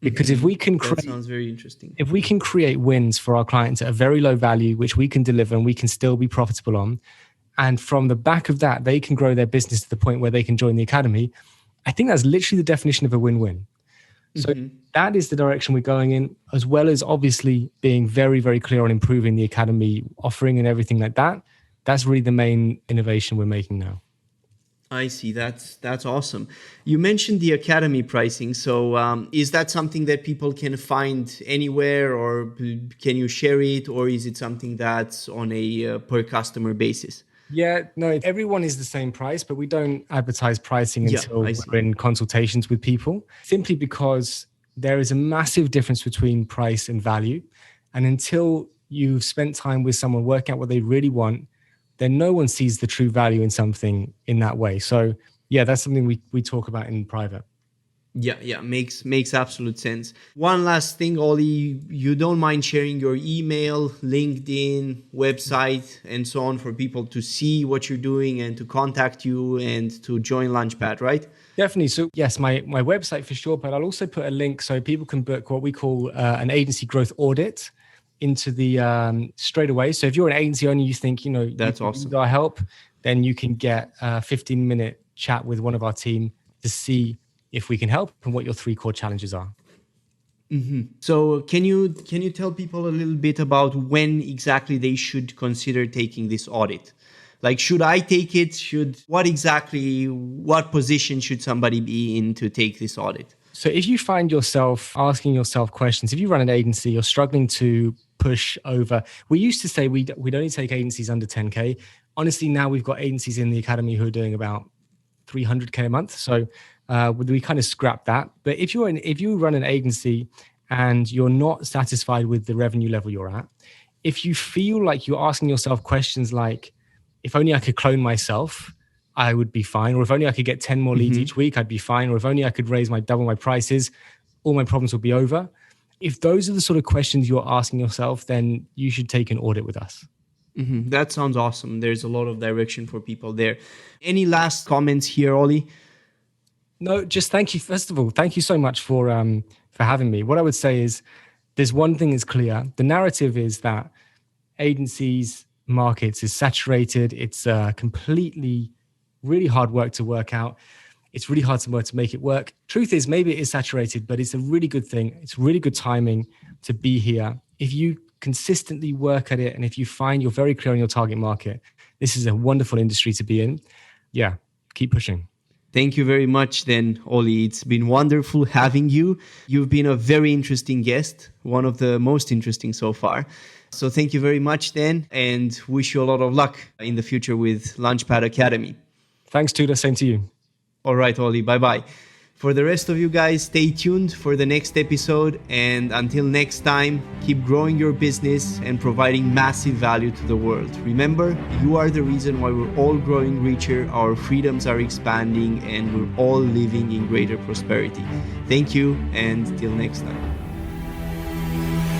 Because if we can create, that sounds very interesting. If we can create wins for our clients at a very low value, which we can deliver and we can still be profitable on, and from the back of that, they can grow their business to the point where they can join the academy, I think that's literally the definition of a win-win. So that is the direction we're going in, as well as obviously being very, very clear on improving the academy offering and everything like that. That's really the main innovation we're making now. I see. That's awesome. You mentioned the academy pricing. So is that something that people can find anywhere, or can you share it, or is it something that's on a per customer basis? Yeah, no, everyone is the same price, but we don't advertise pricing until we're in consultations with people, simply because there is a massive difference between price and value. And until you've spent time with someone working out what they really want, then no one sees the true value in something in that way. So yeah, that's something we talk about in private. Yeah, makes absolute sense. One last thing, Oli, you don't mind sharing your email, LinkedIn, website, and so on for people to see what you're doing and to contact you and to join LaunchPad, right? Definitely. So yes, my website for sure, but I'll also put a link so people can book what we call an agency growth audit into the straight away. So if you're an agency owner, you think, that's you awesome. need our help, then you can get a 15-minute chat with one of our team to see if we can help and what your 3 core challenges are. Mm-hmm. So can you tell people a little bit about when exactly they should consider taking this audit? Like, should I take it? What position should somebody be in to take this audit? So if you find yourself asking yourself questions, if you run an agency, you're struggling to push over. We used to say we'd only take agencies under 10K. Honestly, now we've got agencies in the academy who are doing about 300K a month. So we kind of scrap that. But if you run an agency and you're not satisfied with the revenue level you're at, if you feel like you're asking yourself questions like, if only I could clone myself, I would be fine. Or if only I could get 10 more leads each week, I'd be fine. Or if only I could double my prices, all my problems would be over. If those are the sort of questions you're asking yourself, then you should take an audit with us. Mm-hmm. That sounds awesome. There's a lot of direction for people there. Any last comments here, Oli? No, just thank you. First of all, thank you so much for having me. What I would say is there's one thing is clear. The narrative is that agencies, markets is saturated. It's completely really hard work to work out. It's really hard to make it work. Truth is, maybe it is saturated, but it's a really good thing. It's really good timing to be here. If you consistently work at it and if you find you're very clear on your target market, this is a wonderful industry to be in. Yeah, keep pushing. Thank you very much then, Oli. It's been wonderful having you. You've been a very interesting guest, one of the most interesting so far. So thank you very much then, and wish you a lot of luck in the future with LaunchPad Academy. Thanks, Tudor. Same to you. All right, Oli. Bye-bye. For the rest of you guys, stay tuned for the next episode. And until next time, keep growing your business and providing massive value to the world. Remember, you are the reason why we're all growing richer, our freedoms are expanding, and we're all living in greater prosperity. Thank you, and till next time.